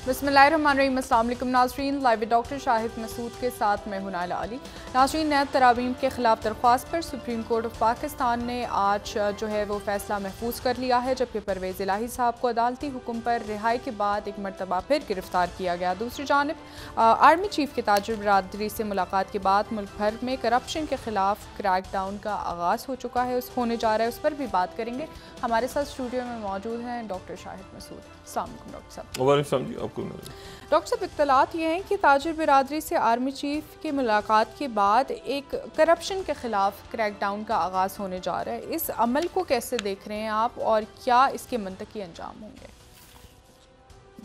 बिस्मिल्लाहिर्रहमानिर्रहीम। अस्सलाम वालेकुम नाज़रीन, लाइव डॉक्टर शाहिद मसूद के साथ मैं हूं नाइला अली। नाज़रीन, नैब तरावीम के खिलाफ दरख्वास्त पर सुप्रीम कोर्ट ऑफ पाकिस्तान ने आज जो है वो फैसला महफूज कर लिया है, जबकि परवेज़ इलाही साहब को अदालती हुक्म पर रिहाई के बाद एक मरतबा फिर गिरफ्तार किया गया। दूसरी जानब आर्मी चीफ के ताजिर बिरादरी से मुलाकात के बाद मुल्क भर में करप्शन के खिलाफ क्रैकडाउन का आगाज़ हो चुका है, होने जा रहा है, उस पर भी बात करेंगे। हमारे साथ स्टूडियो में मौजूद हैं डॉक्टर शाहिद मसूद। अस्सलाम वालेकुम डॉक्टर साहब। डॉक्टर साहब, इत्तलात ये हैं कि ताजिर बिरादरी से आर्मी चीफ की मुलाकात के बाद एक करप्शन के खिलाफ क्रैकडाउन का आगाज़ होने जा रहा है। इस अमल को कैसे देख रहे हैं आप और क्या इसके मंतकी अंजाम होंगे?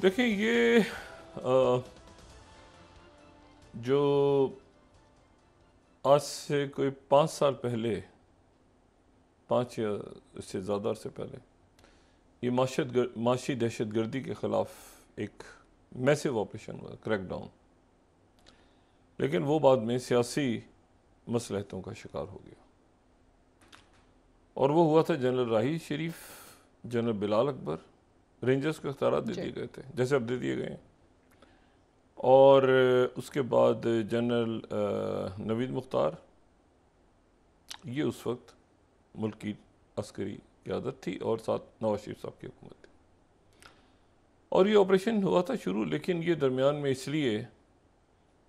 देखिए, ये जो आज से कोई 5 साल पहले, 5 या इससे ज़्यादा से पहले, ये माशी दहशतगर्दी के ख़िलाफ़ एक मैसिव ऑपरेशन हुआ, क्रैकडाउन। लेकिन वो बाद में सियासी मसलहतों का शिकार हो गया और वो हुआ था जनरल राही शरीफ, जनरल बिलाल अकबर, रेंजर्स को इख्तियारात दे दिए गए थे, जैसे अब दे दिए गए हैं। और उसके बाद जनरल नवीद मुख्तार, ये उस वक्त मुल्क की अस्करी क़यादत थी और साथ नवाज शरीफ साहब की हुकूमत थी। और ये ऑपरेशन हुआ था शुरू, लेकिन ये दरमियान में इसलिए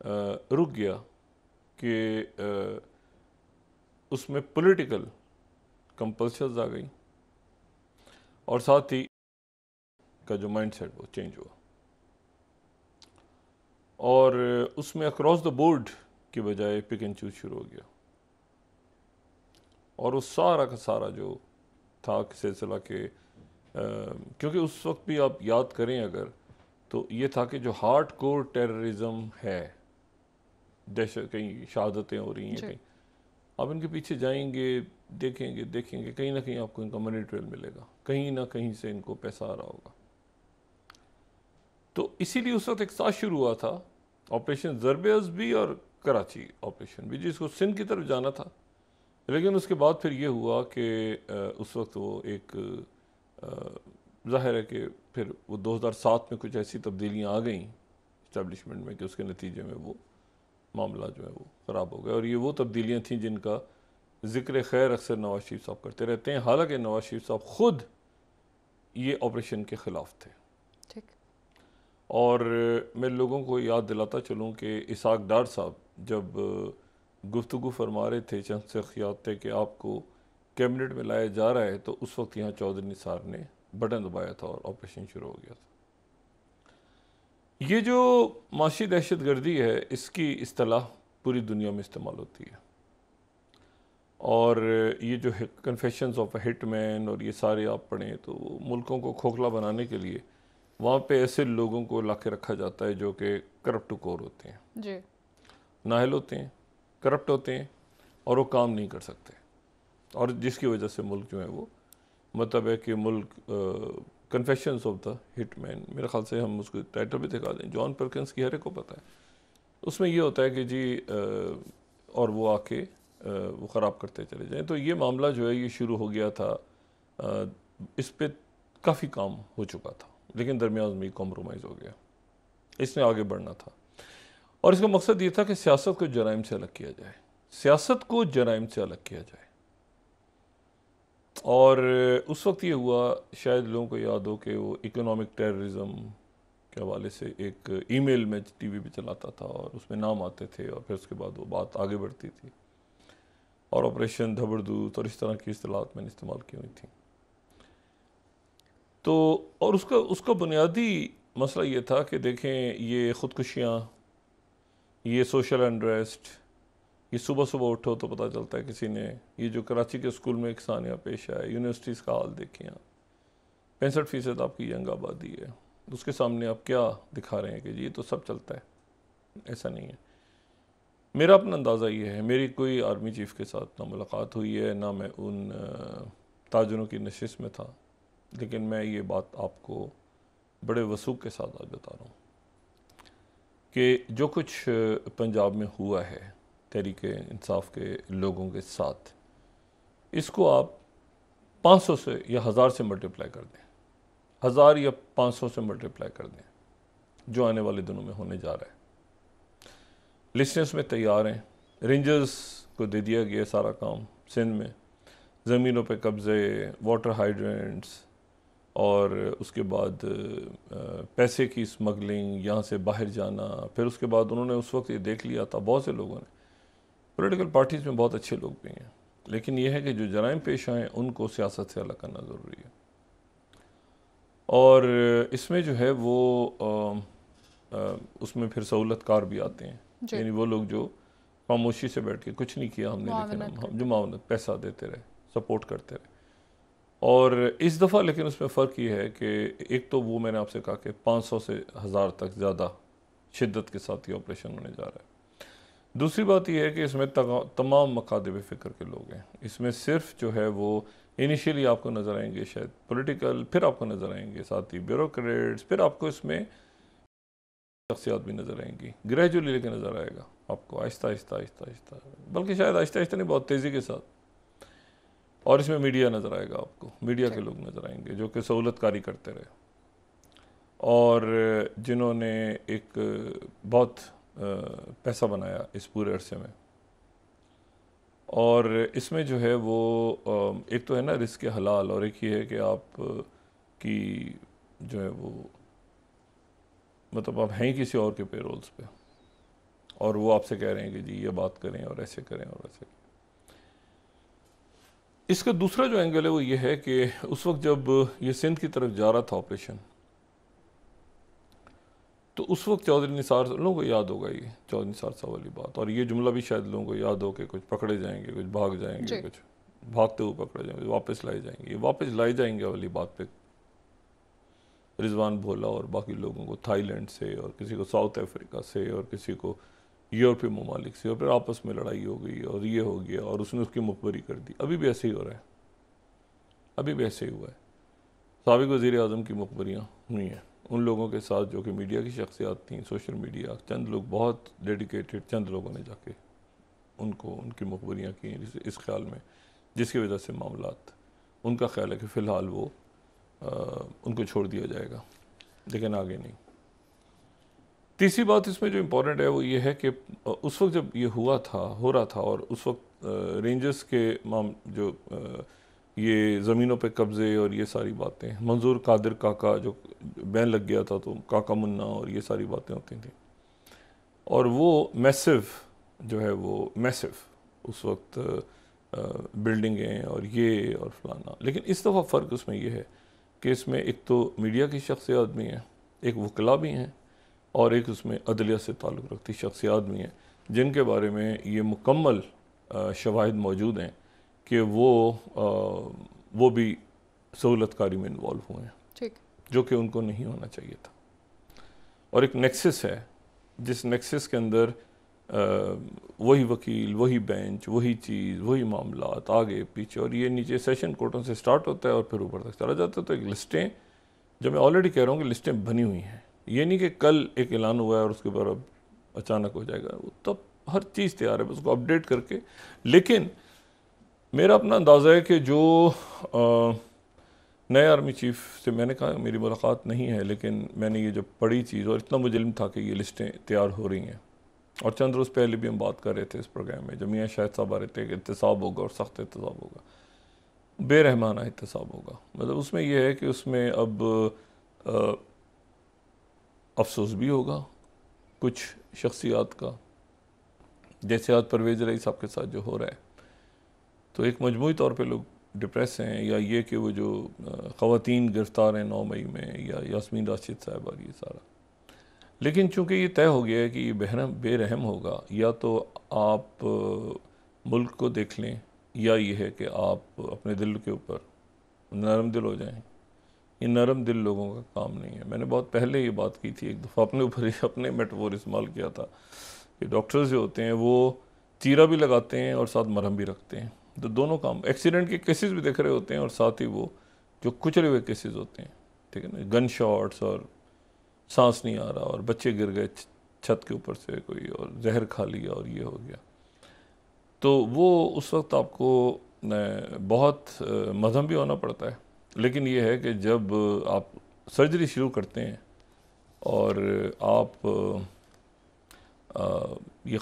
रुक गया कि उसमें पॉलिटिकल कंपल्शंस आ गई और साथ ही का जो माइंडसेट वो चेंज हुआ और उसमें अक्रॉस द बोर्ड की बजाय पिक एंड चूज शुरू हो गया। और वो सारा का सारा जो था सिलसिला के क्योंकि उस वक्त भी आप याद करें अगर, तो ये था कि जो हार्ड कोर टेररिज्म है, दहशत, कहीं शहादतें हो रही हैं, कहीं आप इनके पीछे जाएंगे, देखेंगे कहीं ना कहीं आपको इनका मनी ट्रेल मिलेगा, कहीं ना कहीं से इनको पैसा आ रहा होगा। तो इसीलिए उस वक्त एक साथ शुरू हुआ था ऑपरेशन ज़रबेज़ भी और कराची ऑपरेशन भी, जिसको सिंध की तरफ जाना था। लेकिन उसके बाद फिर ये हुआ कि उस वक्त वो एक ज़ाहिर है कि फिर वो 2007 में कुछ ऐसी तब्दीलियाँ आ गई इस्टेब्लिशमेंट में कि उसके नतीजे में वो मामला जो है वो ख़राब हो गया। और ये वो तब्दीलियाँ थीं जिनका ज़िक्र खैर अक्सर नवाज शरीफ साहब करते रहते हैं, हालांकि नवाज शरीफ साहब ख़ुद ये ऑपरेशन के ख़िलाफ़ थे। ठीक। और मैं लोगों को याद दिलाता चलूँ कि इसाक डार साहब जब गुफ्तगू फरमा रहे थे, चंद शख्सियात थे कि आपको कैबिनेट में लाया जा रहा है, तो उस वक्त यहाँ चौधरी निसार ने बटन दबाया था और ऑपरेशन शुरू हो गया था। ये जो माशी दहशतगर्दी है, इसकी इस्तिलाह पूरी दुनिया में इस्तेमाल होती है और ये जो कन्फेशंस ऑफ अ हिटमैन और ये सारे आप पढ़ें तो मुल्कों को खोखला बनाने के लिए वहाँ पे ऐसे लोगों को ला के रखा जाता है जो कि करप्ट कोर होते हैं जी, नाहल होते हैं, करप्ट होते हैं और वो काम नहीं कर सकते, और जिसकी वजह से मुल्क जो है वो मतलब है कि मुल्क कन्फेशंस ऑफ द हिटमैन, मेरे ख्याल से हम उसको टाइटल भी दिखा दें, जॉन पर्किंस की, हर एक को पता है। उसमें ये होता है कि जी और वो आके वो ख़राब करते चले जाएं। तो ये मामला जो है ये शुरू हो गया था, इस पर काफ़ी काम हो चुका था, लेकिन दरमियान में कॉम्प्रोमाइज़ हो गया, इसने आगे बढ़ना था। और इसका मकसद ये था कि सियासत को जराइम से अलग किया जाए, सियासत को जराइम से अलग किया जाए। और उस वक्त ये हुआ, शायद लोगों को याद हो कि वो इकोनॉमिक टेररिज्म के हवाले से एक ईमेल में टीवी पे चलाता था और उसमें नाम आते थे और फिर उसके बाद वो बात आगे बढ़ती थी और ऑपरेशन धबरदूत और इस तरह की इस्तिलाहात मैंने इस्तेमाल की हुई थी। तो और उसका बुनियादी मसला ये था कि देखें, ये ख़ुदकुशियाँ, ये सोशल अनरेस्ट, ये सुबह सुबह उठो तो पता चलता है किसी ने, ये जो कराची के स्कूल में एक सानिया पेश आया, यूनिवर्सिटीज़ का हाल देखें आप, 65% आपकी यंग आबादी है, उसके सामने आप क्या दिखा रहे हैं कि जी ये तो सब चलता है। ऐसा नहीं है। मेरा अपना अंदाज़ा ये है, मेरी कोई आर्मी चीफ़ के साथ ना मुलाकात हुई है, ना मैं उन ताजरों की नशिस्त में था, लेकिन मैं ये बात आपको बड़े वसूख के साथ आज बता रहा हूँ कि जो कुछ पंजाब में हुआ है तहरीक इंसाफ के लोगों के साथ, इसको आप 500 से या 1000 से मल्टीप्लाई कर दें, 1000 या 500 से मल्टीप्लाई कर दें, जो आने वाले दिनों में होने जा रहा है। लिस्टें उसमें तैयार हैं, रेंजर्स को दे दिया गया सारा काम। सिंध में ज़मीनों पे कब्ज़े, वाटर हाइड्रेंट्स और उसके बाद पैसे की स्मगलिंग, यहाँ से बाहर जाना। फिर उसके बाद उन्होंने उस वक्त ये देख लिया था, बहुत से लोगों ने, पॉलिटिकल पार्टीज़ में बहुत अच्छे लोग भी हैं, लेकिन यह है कि जो जराइम पेश आए उनको सियासत से अलग करना ज़रूरी है। और इसमें जो है वो उसमें फिर सहूलतकार भी आते हैं, यानी वो लोग जो खामोशी से बैठ के कुछ नहीं किया हमने, लेकिन हम जो मावनत पैसा देते रहे, सपोर्ट करते रहे। और इस दफ़ा लेकिन उसमें फ़र्क ये है कि एक तो वो मैंने आपसे कहा कि 500 से 1000 तक ज़्यादा शिद्दत के साथ ये ऑपरेशन होने जा रहा है। दूसरी बात यह है कि इसमें तमाम मकादब फ़िक्र के लोग हैं। इसमें सिर्फ जो है वो इनिशियली आपको नज़र आएंगे शायद पॉलिटिकल, फिर आपको नज़र आएंगे साथ ही ब्यूरोक्रेट्स, फिर आपको इसमें शख्सियात भी नज़र आएंगी, ग्रेजुअली लेके नज़र आएगा आपको, आहिस्ता आहिस्ता आहिस्ता आहिस्ता, बल्कि शायद आहिस्ता आहिस्ता नहीं, बहुत तेज़ी के साथ। और इसमें मीडिया नज़र आएगा आपको, मीडिया के लोग नज़र आएंगे जो कि सहूलतकारी करते रहे और जिन्होंने एक बहुत पैसा बनाया इस पूरे अरसे में। और इसमें जो है वो एक तो है ना रिस्क हलाल, और एक ये है कि आप की जो है वो मतलब आप हैं किसी और के पेरोल्स पे, और वो आपसे कह रहे हैं कि जी ये बात करें और ऐसे करें और ऐसे करें। इसका दूसरा जो एंगल है वो ये है कि उस वक्त जब ये सिंध की तरफ जा रहा था ऑपरेशन, तो उस वक्त चौधरी निसार, लोगों को याद होगा ये चौधरी निसार साहब वाली बात, और ये जुमला भी शायद लोगों को याद हो कि कुछ पकड़े जाएंगे, कुछ भाग जाएंगे, कुछ भागते हुए पकड़े जाएंगे, वापस लाए जाएंगे। ये वापस लाए जाएंगे वाली बात पे रिजवान भोला और बाकी लोगों को थाईलैंड से, और किसी को साउथ अफ्रीका से, और किसी को यूरोपीय ममालिक से, और फिर आपस में लड़ाई हो गई और ये हो गया और उसने उसकी मुखबरी कर दी। अभी भी ऐसे ही हो रहा है, अभी भी ऐसे ही हुआ है। साबिक वज़ीर आज़म की मुखबरियाँ हुई हैं उन लोगों के साथ जो कि मीडिया की शख्सियात थी, सोशल मीडिया, चंद लोग बहुत डेडिकेटेड चंद लोगों ने जाके उनको उनकी मुखबरियाँ की इस ख्याल में, जिसकी वजह से मामलात, उनका ख्याल है कि फ़िलहाल वो उनको छोड़ दिया जाएगा, लेकिन आगे नहीं। तीसरी बात इसमें जो इम्पोर्टेंट है वो ये है कि उस वक्त जब ये हो रहा था और उस वक्त रेंजर्स के जो ये ज़मीनों पे कब्ज़े और ये सारी बातें, मंजूर कादिर काका जो बैन लग गया था तो काका मुन्ना और ये सारी बातें होती थी, और वो मैसिव जो है वो मैसिव उस वक्त बिल्डिंगें और ये और फलाना। लेकिन इस दफ़ा फ़र्क उसमें ये है कि इसमें एक तो मीडिया की शख्सियात भी हैं, एक वकला भी हैं, और एक उसमें अदलिया से ताल्लुक़ रखती शख्सियात भी हैं, जिनके बारे में ये मुकम्मल शवाहिद मौजूद हैं कि वो भी सहूलतकारी में इन्वॉल्व हुए हैं, ठीक, जो कि उनको नहीं होना चाहिए था। और एक नेक्सस है, जिस नेक्सस के अंदर वही वकील, वही बेंच, वही चीज़, वही मामलात आगे पीछे, और ये नीचे सेशन कोर्टों से स्टार्ट होता है और फिर ऊपर तक चला जाता है। तो एक लिस्टें, जो मैं ऑलरेडी कह रहा हूँ कि लिस्टें बनी हुई हैं, ये नहीं कि कल एक ऐलान हुआ है और उसके बाद अब अचानक हो जाएगा, वो तब हर चीज़ तैयार है, उसको अपडेट करके। लेकिन मेरा अपना अंदाज़ा है कि जो नए आर्मी चीफ से मैंने कहा, मेरी मुलाकात नहीं है, लेकिन मैंने ये जब पढ़ी चीज़ और इतना मुझे इल्म था कि ये लिस्टें तैयार हो रही हैं, और चंद रोज़ पहले भी हम बात कर रहे थे इस प्रोग्राम में, जब मियाँ शाहिद साहब आ रहे थे कि एहतसाब होगा और सख्त एहतसाब होगा, बेरहमाना एहतसाब होगा। मतलब उसमें यह है कि उसमें अब अफसोस भी होगा कुछ शख्सियात का, जैसे आज परवेज़ रईस साहब के साथ जो हो रहा है, तो एक मजमूई तौर पे लोग डिप्रेस हैं, या ये कि वो जो ख़वातीन गिरफ़्तार हैं 9 मई में, या यास्मीन राशिद साहब और ये सारा। लेकिन चूँकि ये तय हो गया है कि ये बेरहम होगा, या तो आप मुल्क को देख लें, या ये है कि आप अपने दिल के ऊपर नरम दिल हो जाएं। ये नरम दिल लोगों का काम नहीं है। मैंने बहुत पहले ये बात की थी, एक दफ़ा अपने ऊपर ही अपने मेटाफोर इस्तेमाल किया था कि डॉक्टर्स जो होते हैं वो चीरा भी लगाते हैं और साथ मरहम भी रखते हैं, तो दोनों काम, एक्सीडेंट के केसेस भी देख रहे होते हैं और साथ ही वो जो कुचले हुए केसेस होते हैं, ठीक है ना, गन शॉट्स और सांस नहीं आ रहा और बच्चे गिर गए छत के ऊपर से कोई और जहर खा लिया और ये हो गया, तो वो उस वक्त आपको बहुत मजहम भी होना पड़ता है। लेकिन ये है कि जब आप सर्जरी शुरू करते हैं और आप ये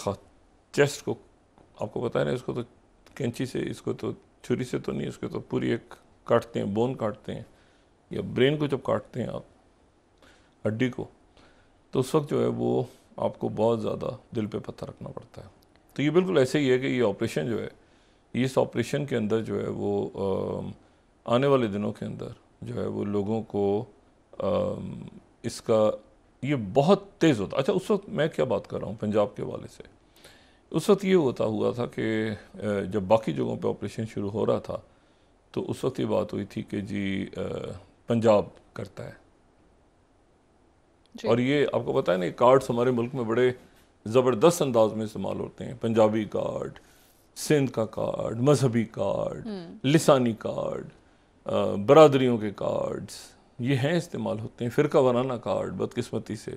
चेस्ट को, आपको पता है ना, इसको तो कैंची से, इसको तो छुरी से तो नहीं, इसको तो पूरी एक काटते हैं, बोन काटते हैं, या ब्रेन को जब काटते हैं आप, हड्डी को, तो उस वक्त जो है वो आपको बहुत ज़्यादा दिल पे पत्थर रखना पड़ता है। तो ये बिल्कुल ऐसे ही है कि ये ऑपरेशन जो है, इस ऑपरेशन के अंदर जो है वो आने वाले दिनों के अंदर जो है वो लोगों को इसका ये बहुत तेज़ होता। अच्छा, उस वक्त मैं क्या बात कर रहा हूँ पंजाब के हवाले से, उस वक्त ये हुआ था कि जब बाकी जगहों पे ऑपरेशन शुरू हो रहा था तो उस वक्त ये बात हुई थी कि जी पंजाब करता है। और ये आपको पता है ना, कार्ड्स हमारे मुल्क में बड़े ज़बरदस्त अंदाज में इस्तेमाल होते हैं। पंजाबी कार्ड, सिंध का कार्ड, मजहबी कार्ड, लिसानी कार्ड, बरादरियों के कार्ड्स, ये हैं, इस्तेमाल होते हैं। फ़िरका वाराना कार्ड बदकिस्मती से।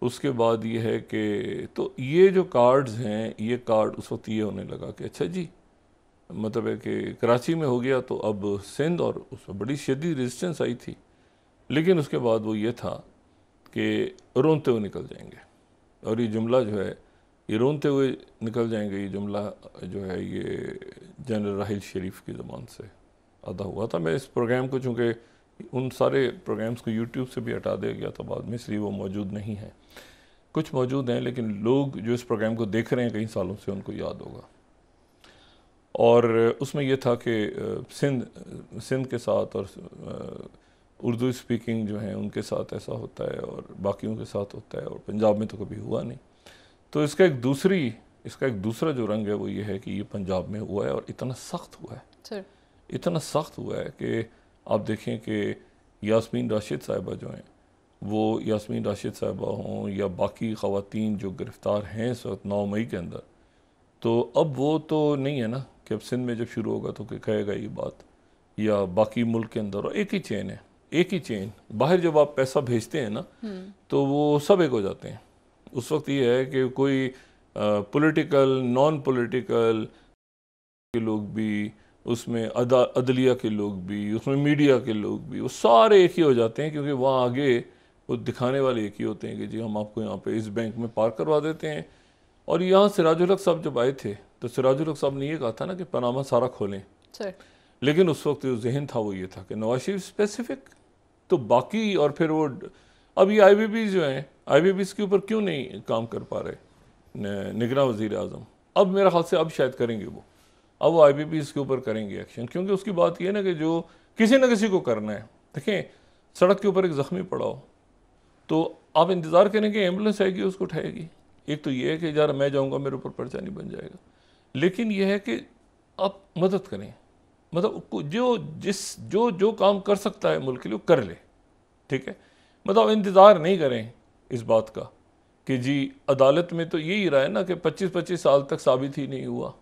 उसके बाद ये है कि तो ये जो कार्ड्स हैं, ये कार्ड उस वक्त ये होने लगा कि अच्छा जी, मतलब है कि कराची में हो गया तो अब सिंध, और उसमें बड़ी शदीद रेजिस्टेंस आई थी। लेकिन उसके बाद वो ये था कि रोनते हुए निकल जाएंगे, और ये जुमला जो है, ये रोनते हुए निकल जाएंगे, ये जुमला जो है ये जनरल राहिल शरीफ की ज़बान से अदा हुआ था। मैं इस प्रोग्राम को, चूँकि उन सारे प्रोग्राम्स को यूट्यूब से भी हटा दिया गया था बाद में, इसलिए वो मौजूद नहीं है। कुछ मौजूद हैं, लेकिन लोग जो इस प्रोग्राम को देख रहे हैं कई सालों से, उनको याद होगा। और उसमें यह था कि सिंध के साथ और उर्दू स्पीकिंग जो हैं उनके साथ ऐसा होता है, और बाकियों के साथ होता है, और पंजाब में तो कभी हुआ नहीं। तो इसका एक दूसरा जो रंग है वो ये है कि ये पंजाब में हुआ है, और इतना सख्त हुआ है, इतना सख्त हुआ है कि आप देखें कि यास्मीन राशिद साहिबा जो हैं, वो यास्मीन राशिद साहिबा हों या बाकी ख़वातीन जो गिरफ़्तार हैं इस वक्त 9 मई के अंदर, तो अब वो तो नहीं है ना कि अब सिंध में जब शुरू होगा तो कहेगा ये बात, या बाकी मुल्क के अंदर। और एक ही चेन है, एक ही चेन। बाहर जब आप पैसा भेजते हैं ना तो वो सब एक हो जाते हैं। उस वक्त ये है कि कोई पॉलिटिकल, नॉन पॉलिटिकल के लोग भी, उसमें अदलिया के लोग भी, उसमें मीडिया के लोग भी, वो सारे एक ही हो जाते हैं, क्योंकि वहाँ आगे वो दिखाने वाले एक ही होते हैं कि जी हम आपको यहाँ पे इस बैंक में पार्क करवा देते हैं। और यहाँ सिराजुल हक साहब जब आए थे तो सिराजुल हक साहब ने ये कहा था ना कि पनामा सारा खोलें, लेकिन उस वक्त जो जहन था वो ये था कि नवाज शरीफ स्पेसिफिक, तो बाकी, और फिर वो अब ये IBB जो हैं, IBB के ऊपर क्यों नहीं काम कर पा रहे निगरान वज़ीर आज़म? अब मेरा ख्याल से अब शायद करेंगे वो, अब वो IBB के ऊपर करेंगे एक्शन, क्योंकि उसकी बात ये है ना कि जो किसी न किसी को करना है। देखें, सड़क के ऊपर एक ज़ख्मी पड़ा हो तो आप इंतज़ार करेंगे एम्बुलेंस आएगी उसको उठाएगी। एक तो ये है कि यार मैं जाऊँगा मेरे ऊपर पर्चा नहीं बन जाएगा, लेकिन यह है कि आप मदद करें, मतलब जो काम कर सकता है मुल्क के लिए कर ले, ठीक है। मतलब इंतज़ार नहीं करें इस बात का कि जी अदालत में तो यही रहा है ना कि 25-25 साल तक साबित ही नहीं हुआ,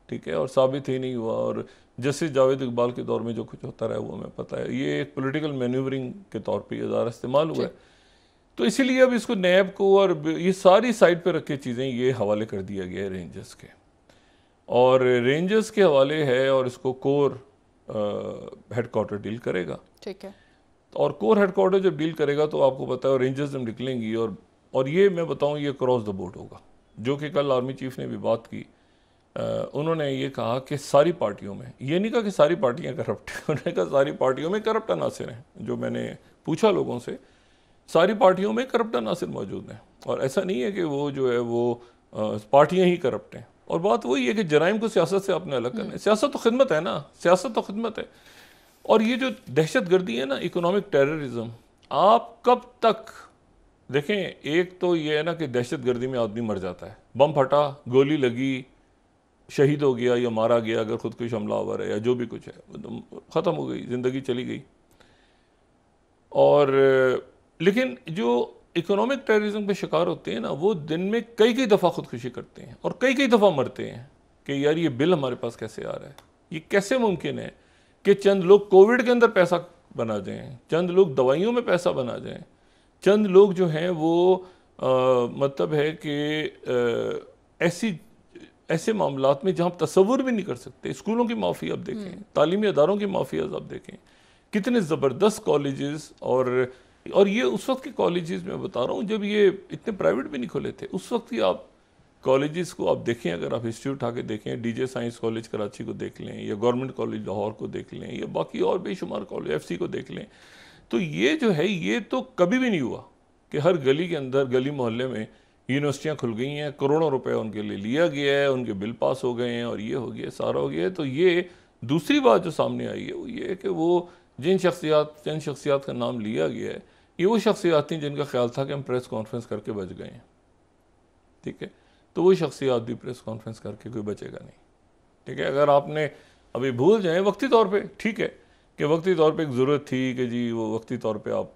ठीक है, और साबित ही नहीं हुआ। और जस्टिस जावेद इकबाल के दौर में जो कुछ होता रहा वो हमें पता है, ये एक पॉलिटिकल मैन्यूवरिंग के तौर पे ज़्यादा इस्तेमाल हुआ है। तो इसीलिए अब इसको नैब को और ये सारी साइड पे रख के चीज़ें ये हवाले कर दिया गया है रेंजर्स के, और रेंजर्स के हवाले है, और इसको कोर हेडक्वार्टर डील करेगा, ठीक है। और कोर हेडक्वार्टर जब डील करेगा तो आपको पता है रेंजर्स जब निकलेंगी, और ये मैं बताऊं ये क्रॉस द बोर्ड होगा, जो कि कल आर्मी चीफ ने भी बात की। उन्होंने ये कहा कि सारी पार्टियों में, ये नहीं कहा कि सारी पार्टियां करप्ट हैं, उन्होंने कहा सारी पार्टियों में करप्ट अनासिर हैं। जो मैंने पूछा लोगों से, सारी पार्टियों में करप्ट अनासिर मौजूद हैं, और ऐसा नहीं है कि वो जो है वो पार्टियां ही करप्ट हैं। और बात वही है कि जराइम को सियासत से आपने अलग करना है। सियासत तो खिदमत है ना, सियासत तो खिदमत है। और ये जो दहशत गर्दी है ना, इकोनॉमिक टेररिज्म, आप कब तक देखें, एक तो ये है ना कि दहशत गर्दी में आदमी मर जाता है, बम फटा, गोली लगी, शहीद हो गया या मारा गया, अगर खुदकुश हमलावर है या जो भी कुछ है, ख़त्म हो गई, ज़िंदगी चली गई। और लेकिन जो इकोनॉमिक टेररिज्म के शिकार होते हैं ना, वो दिन में कई दफ़ा खुदकुशी करते हैं और कई दफ़ा मरते हैं कि यार ये बिल हमारे पास कैसे आ रहा है, ये कैसे मुमकिन है कि चंद लोग कोविड के अंदर पैसा बना जाएं, चंद लोग दवाइयों में पैसा बना जाएं, चंद लोग जो हैं वो मतलब है कि ऐसे मामलात में जहाँ आप तसव्वुर भी नहीं कर सकते। स्कूलों की माफ़ी आप देखें, तालीमी अदारों की माफ़ी आप देखें, कितने ज़बरदस्त कॉलेजेस और और ये उस वक्त के कॉलेजेस में बता रहा हूँ जब ये इतने प्राइवेट भी नहीं खुले थे। उस वक्त ही आप कॉलेजेस को आप देखें, अगर आप हिस्ट्री उठा के देखें, डीजे साइंस कॉलेज कराची को देख लें, या गवर्नमेंट कॉलेज लाहौर को देख लें, या बाकी और बेशुमार कॉलेज एफसी को देख लें, तो ये जो है ये तो कभी भी नहीं हुआ कि हर गली के अंदर, गली मोहल्ले में यूनिवर्सिटियाँ खुल गई हैं, करोड़ों रुपए उनके लिए लिया गया है, उनके बिल पास हो गए हैं और ये हो गया, सारा हो गया है। तो ये दूसरी बात जो सामने आई है वो ये है कि वो जिन शख्सियात का नाम लिया गया है, ये वो शख्सियात थी जिनका ख्याल था कि हम प्रेस कॉन्फ्रेंस करके बच गए हैं, ठीक है। तो वो शख्सियात भी प्रेस कॉन्फ्रेंस करके कोई बचेगा नहीं, ठीक है। अगर आपने अभी भूल जाएं वक्ती तौर पे, ठीक है कि वक्ती तौर पे एक ज़रूरत थी कि जी वो वक्ती तौर पे आप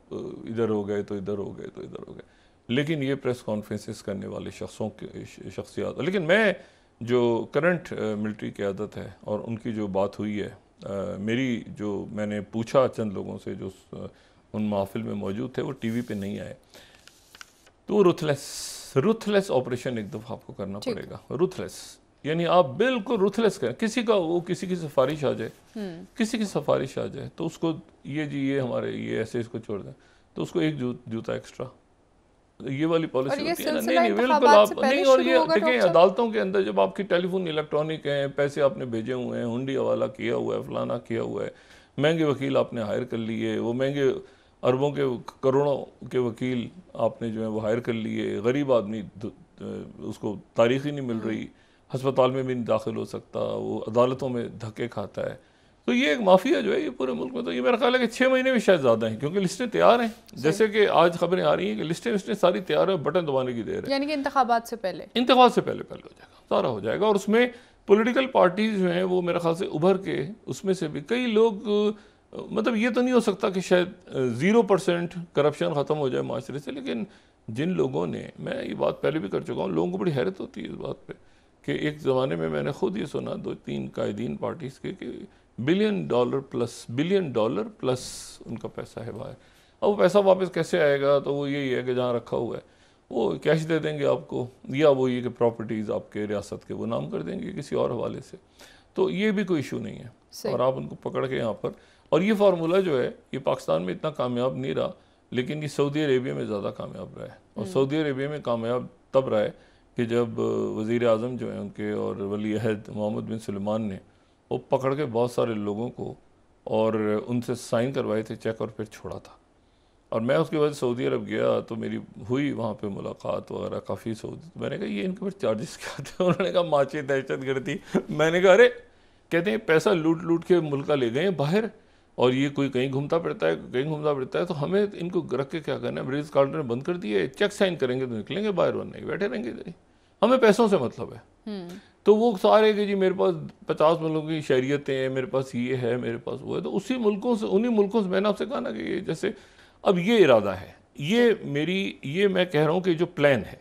इधर हो गए तो इधर हो गए तो इधर हो गए, लेकिन ये प्रेस कॉन्फ्रेंसेस करने वाले शख्सों की शख्सियात। लेकिन मैं जो करंट मिलिट्री क़यादत है और उनकी जो बात हुई है, मेरी जो मैंने पूछा चंद लोगों से जो उन महफिल में मौजूद थे, वो टीवी पे नहीं आए, तो वो रुथलेस ऑपरेशन एक दफ़ा आपको करना पड़ेगा। रुथलेस यानी आप बिल्कुल रुथलेस करें। किसी का वो किसी की सिफारिश आ जाए, किसी की सिफारिश आ जाए तो उसको ये जी ये हमारे ये ऐसे इसको छोड़ दें तो उसको एक जूता एक्स्ट्रा, ये वाली पॉलिसी होती है ना। नहीं बिल्कुल आप नहीं। और ये देखें अदालतों के अंदर जब आपकी टेलीफोन इलेक्ट्रॉनिक है, पैसे आपने भेजे हुए हैं, हुंडी हवाला किया हुआ है, फलाना किया हुआ है, महंगे वकील आपने हायर कर लिए, वो महंगे अरबों के करोड़ों के वकील आपने जो है वो हायर कर लिए, गरीब आदमी उसको तारीख ही नहीं मिल रही, हस्पताल में भी नहीं दाखिल हो सकता, वो अदालतों में धक्के खाता है। तो ये एक माफिया जो है ये पूरे मुल्क में, तो ये मेरा ख्याल है कि 6 महीने भी शायद ज़्यादा हैं, क्योंकि लिस्टें तैयार हैं। जैसे कि आज खबरें आ रही हैं कि लिस्टें सारी तैयार है, बटन दबाने की देर है। यानी कि इंतखाबात से पहले हो जाएगा, सारा हो जाएगा। और उसमें पॉलिटिकल पार्टीज जो हैं वो मेरे ख्याल से उभर के उसमें से भी कई लोग, मतलब ये तो नहीं हो सकता कि शायद 0% करप्शन ख़त्म हो जाए माशरे से, लेकिन जिन लोगों ने, मैं ये बात पहले भी कर चुका हूँ, लोगों को बड़ी हैरत होती है इस बात पे कि एक ज़माने में मैंने खुद ये सुना 2-3 कायदीन पार्टीज़ के कि $1 बिलियन प्लस उनका पैसा है बाहर। अब वो पैसा वापस कैसे आएगा, तो वो यही है कि जहाँ रखा हुआ है वो कैश दे देंगे आपको, या वो ये कि प्रॉपर्टीज़ आपके रियासत के वो नाम कर देंगे किसी और हवाले से, तो ये भी कोई इशू नहीं है। और आप उनको पकड़ के यहाँ पर, और ये फार्मूला जो है ये पाकिस्तान में इतना कामयाब नहीं रहा, लेकिन ये सऊदी अरेबिया में ज़्यादा कामयाब रहा है। और सऊदी अरेबिया में कामयाब तब रहा है कि जब वज़ीर आज़म जो है उनके और वली अहद मोहम्मद बिन सलमान ने वो पकड़ के बहुत सारे लोगों को और उनसे साइन करवाए थे चेक और फिर छोड़ा था। और मैं उसके बाद सऊदी अरब गया तो मेरी हुई वहाँ पे मुलाकात वगैरह काफ़ी सऊदी, तो मैंने कहा ये इनके ऊपर चार्जेस क्या थे? उन्होंने कहा माची दहशतगर्दी। मैंने कहा अरे, कहते हैं पैसा लूट के मुल्क का ले गए हैं बाहर, और ये कोई कहीं घूमता फिरता है, कहीं घूमता फिरता है, तो हमें इनको रख के क्या करना है? ब्रिज कार्लर बंद कर दिए, चेक साइन करेंगे तो निकलेंगे बाहर, वरना बैठे रहेंगे इधर ही, हमें पैसों से मतलब है। तो वो सारे कि जी मेरे पास 50 मुल्कों की शहरियतें हैं, मेरे पास ये है, मेरे पास वो है, तो उसी मुल्कों से, उन्हीं मुल्कों से मैंने आपसे कहा ना कि ये जैसे अब ये इरादा है, ये मैं कह रहा हूँ कि जो प्लान है,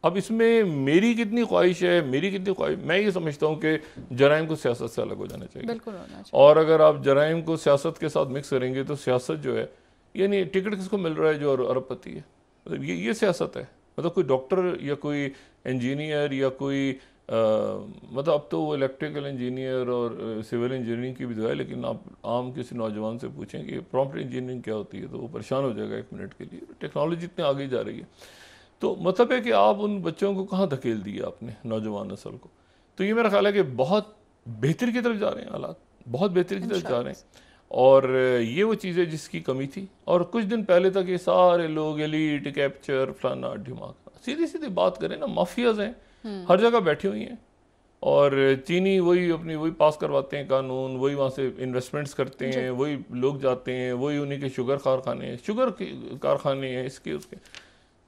अब इसमें मेरी कितनी ख्वाहिश है, मैं ये समझता हूँ कि जराइम को सियासत से अलग हो जाना चाहिए। बिल्कुल होना चाहिए। और अगर आप जराइम को सियासत के साथ मिक्स करेंगे तो सियासत जो है, यानी टिकट किसको मिल रहा है? जो अरबपति है, मतलब ये सियासत है। मतलब कोई डॉक्टर या कोई इंजीनियर या कोई मतलब अब तो वो इलेक्ट्रिकल इंजीनियर और सिविल इंजीनियरिंग की भी जो है, लेकिन आप आम किसी नौजवान से पूछें कि प्रॉम्प्ट इंजीनियरिंग क्या होती है तो वो परेशान हो जाएगा 1 मिनट के लिए। टेक्नोलॉजी इतनी आगे जा रही है, तो मतलब है कि आप उन बच्चों को कहाँ धकेल दिया आपने, नौजवान नस्ल को। तो ये मेरा ख्याल है कि बहुत बेहतर की तरफ जा रहे हैं हालात, बहुत बेहतर की तरफ जा रहे हैं। और ये वो चीज़ है जिसकी कमी थी। और कुछ दिन पहले तक ये सारे लोग एलीट कैप्चर फलाना ढिमाक, सीधी बात करें ना, माफियाज हैं, हर जगह बैठी हुई हैं। और चीनी वही पास करवाते हैं कानून, वही वहाँ से इन्वेस्टमेंट्स करते हैं, वही लोग जाते हैं, वही उन्हीं के शुगर कारखाने हैं इसके उसके।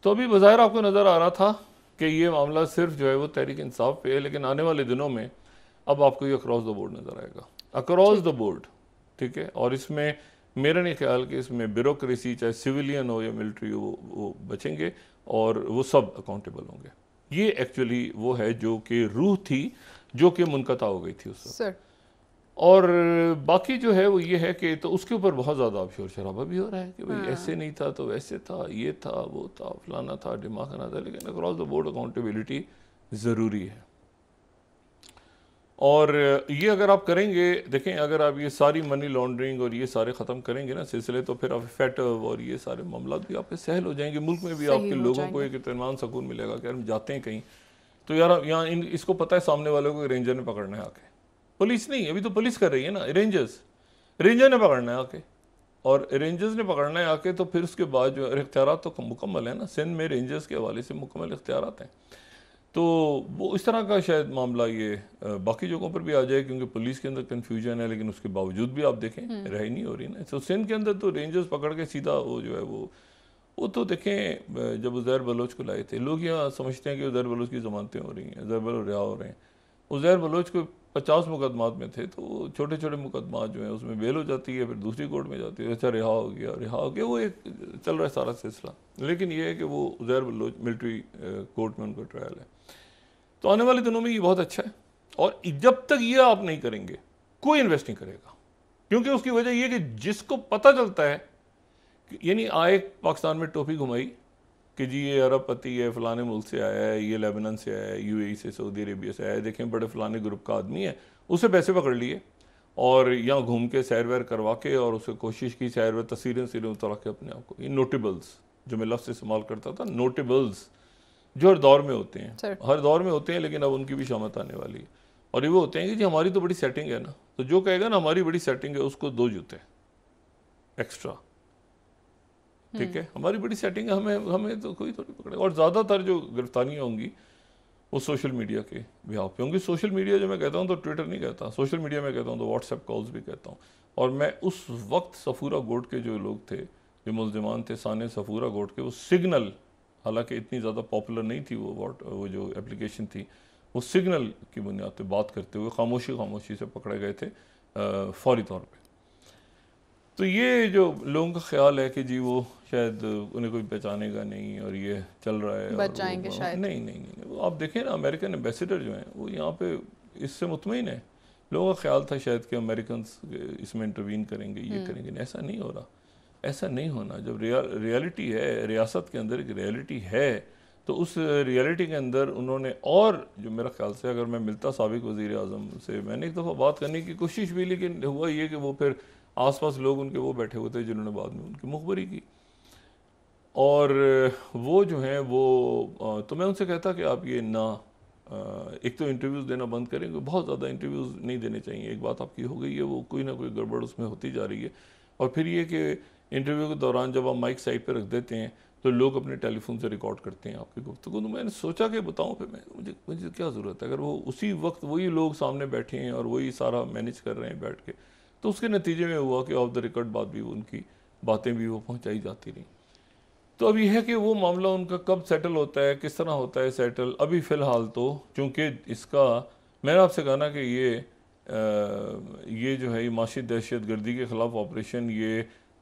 तो अभी बज़ाहिर आपको नज़र आ रहा था कि ये मामला सिर्फ जो है वो तहरीक इंसाफ पे है, लेकिन आने वाले दिनों में अब आपको ये अक्रॉस द बोर्ड नज़र आएगा, अक्रॉस द बोर्ड, ठीक है। और इसमें मेरा नहीं ख्याल कि इसमें ब्यूरोक्रेसी चाहे सिविलियन हो या मिलिट्री हो वो बचेंगे और वो सब अकाउंटेबल होंगे। ये एक्चुअली वो है जो कि रूह थी जो कि मुनक़ता हो गई थी उस वक्त। और बाकी जो है वो ये है कि तो उसके ऊपर बहुत ज़्यादा अब शोर शराबा भी हो रहा है कि भाई ऐसे नहीं था तो वैसे था, ये था वो था, फलाना था ढिमाकना था, लेकिन अक्रॉस द बोर्ड अकाउंटेबिलिटी ज़रूरी है। और ये अगर आप करेंगे, देखें अगर आप ये सारी मनी लॉन्ड्रिंग और ये सारे ख़त्म करेंगे ना सिलसिले, तो फिर आप फैटव और ये सारे मामला भी आपके सहल हो जाएंगे। मुल्क में भी सही आपके हो लोगों को जाएंगे। एक इत्मीनान सुकून मिलेगा कि यार हम जाते हैं कहीं तो यार यहाँ इसको पता है सामने वालों को रेंजर ने पकड़ना है आके, पुलिस नहीं, अभी तो पुलिस कर रही है ना, रेंजर ने पकड़ना है आके, और रेंजर्स ने पकड़ना है आके, तो फिर उसके बाद जो इख्तियार तो मुकम्मल है ना, सिंध में रेंजर्स के हवाले से मुकम्मल इख्तियार हैं। तो वो इस तरह का शायद मामला ये बाकी जगहों पर भी आ जाए, क्योंकि पुलिस के अंदर कन्फ्यूजन है, लेकिन उसके बावजूद भी आप देखें रही नहीं हो रही ना। तो सिंध के अंदर तो रेंजर्स पकड़ के सीधा वो जो है वो तो देखें, जब उज़ैर बलोच को लाए थे, लोग यहाँ समझते हैं कि उज़ैर बलोच की ज़मानतें हो रही हैं, उज़ैर बलोच रिहा हो रहे हैं। उज़ैर बलोच को 50 मुकदमात में थे, तो छोटे छोटे मुकदमात जो हैं उसमें बेल हो जाती है, फिर दूसरी कोर्ट में जाती है, अच्छा रिहा हो गया, वो एक चल रहा है सारा सिलसिला। लेकिन ये है कि वो उज़ैर बलोच मिलिट्री कोर्ट में उनका ट्रायल है। तो आने वाले दिनों में ये बहुत अच्छा है, और जब तक ये आप नहीं करेंगे कोई इन्वेस्ट नहीं करेगा, क्योंकि उसकी वजह यह कि जिसको पता चलता है, यानी आए पाकिस्तान में टोपी घुमाई कि जी ये अरबपति है, फलाने मुल्क से आया है, ये लेबनान से आया है, यूएई से, सऊदी अरेबिया से आया है, देखें बड़े फलाने ग्रुप का आदमी है, उसे पैसे पकड़ लिए और यहाँ घूम के सैर वैर करवा के, और उसे कोशिश की सैर वैर तस्वीरें उतार के अपने आप को, ये नोटेबल्स जो मैं लफ्ज़ इस्तेमाल करता था, नोटेबल्स जो हर दौर में होते हैं, हर दौर में होते हैं, लेकिन अब उनकी भी शामत आने वाली है। और ये वो होते हैं कि जी हमारी तो बड़ी सेटिंग है ना, तो जो कहेगा ना हमारी बड़ी सेटिंग है उसको 2 जूते एक्स्ट्रा, ठीक है, हमारी बड़ी सेटिंग है, हमें तो कोई थोड़ी पकड़ेगा। और ज़्यादातर जो गिरफ्तारियाँ होंगी वो सोशल मीडिया के बिहाव पे होंगी। सोशल मीडिया जो मैं कहता हूँ तो ट्विटर नहीं कहता, सोशल मीडिया में कहता हूँ तो व्हाट्सएप कॉल्स भी कहता हूँ। और मैं उस वक्त सफूरा गोट के जो लोग थे, जो मुल्ज़िमान थे साने सफूरा गोट के, वो सिग्नल, हालांकि इतनी ज़्यादा पॉपुलर नहीं थी वो जो एप्लीकेशन थी, वो सिग्नल की बुनियाद पर बात करते हुए खामोशी से पकड़े गए थे फौरी तौर पर। तो ये जो लोगों का ख्याल है कि जी वो शायद उन्हें कोई पहचानेगा नहीं और ये चल रहा है, बच जाएंगे शायद, नहीं, वो आप देखें ना, अमेरिकन एम्बेसडर जो हैं वो यहाँ पे इससे मुतमईन है। लोगों का ख्याल था शायद कि अमेरिकन इसमें इंटरवीन करेंगे, ये करेंगे, ऐसा नहीं हो रहा, ऐसा नहीं होना। जब रियलिटी है, रियासत के अंदर एक रियलिटी है, तो उस रियलिटी के अंदर उन्होंने, और जो मेरा ख्याल से अगर मैं मिलता साबिक वज़ीर आज़म से, मैंने एक दफ़ा बात करने की कोशिश भी, लेकिन हुआ ये कि वो फिर आसपास लोग उनके वो बैठे हुए थे जिन्होंने बाद में उनकी मुखबरी की, और वो जो हैं वो, तो मैं उनसे कहता कि आप ये ना, एक तो इंटरव्यूज़ देना बंद करें, बहुत ज़्यादा इंटरव्यूज़ नहीं देने चाहिए। एक बात आपकी हो गई है, वो कोई ना कोई गड़बड़ उसमें होती जा रही है। और फिर ये कि इंटरव्यू के दौरान जब आप माइक साइड पर रख देते हैं तो लोग अपने टेलीफोन से रिकॉर्ड करते हैं आपकी गुफ्तगू। तो मैंने सोचा कि बताऊं, फिर मुझे क्या ज़रूरत है, अगर वो उसी वक्त वही लोग सामने बैठे हैं और वही सारा मैनेज कर रहे हैं बैठ के, तो उसके नतीजे में हुआ कि ऑफ द रिकॉर्ड बात भी, उनकी बातें भी वो पहुंचाई जाती रहीं। तो अब यह है कि वो मामला उनका कब सेटल होता है, किस तरह होता है सेटल, अभी फ़िलहाल तो चूँकि इसका, मैंने आपसे कहा ना कि ये जो है ये माशी दहशत गर्दी के ख़िलाफ़ ऑपरेशन,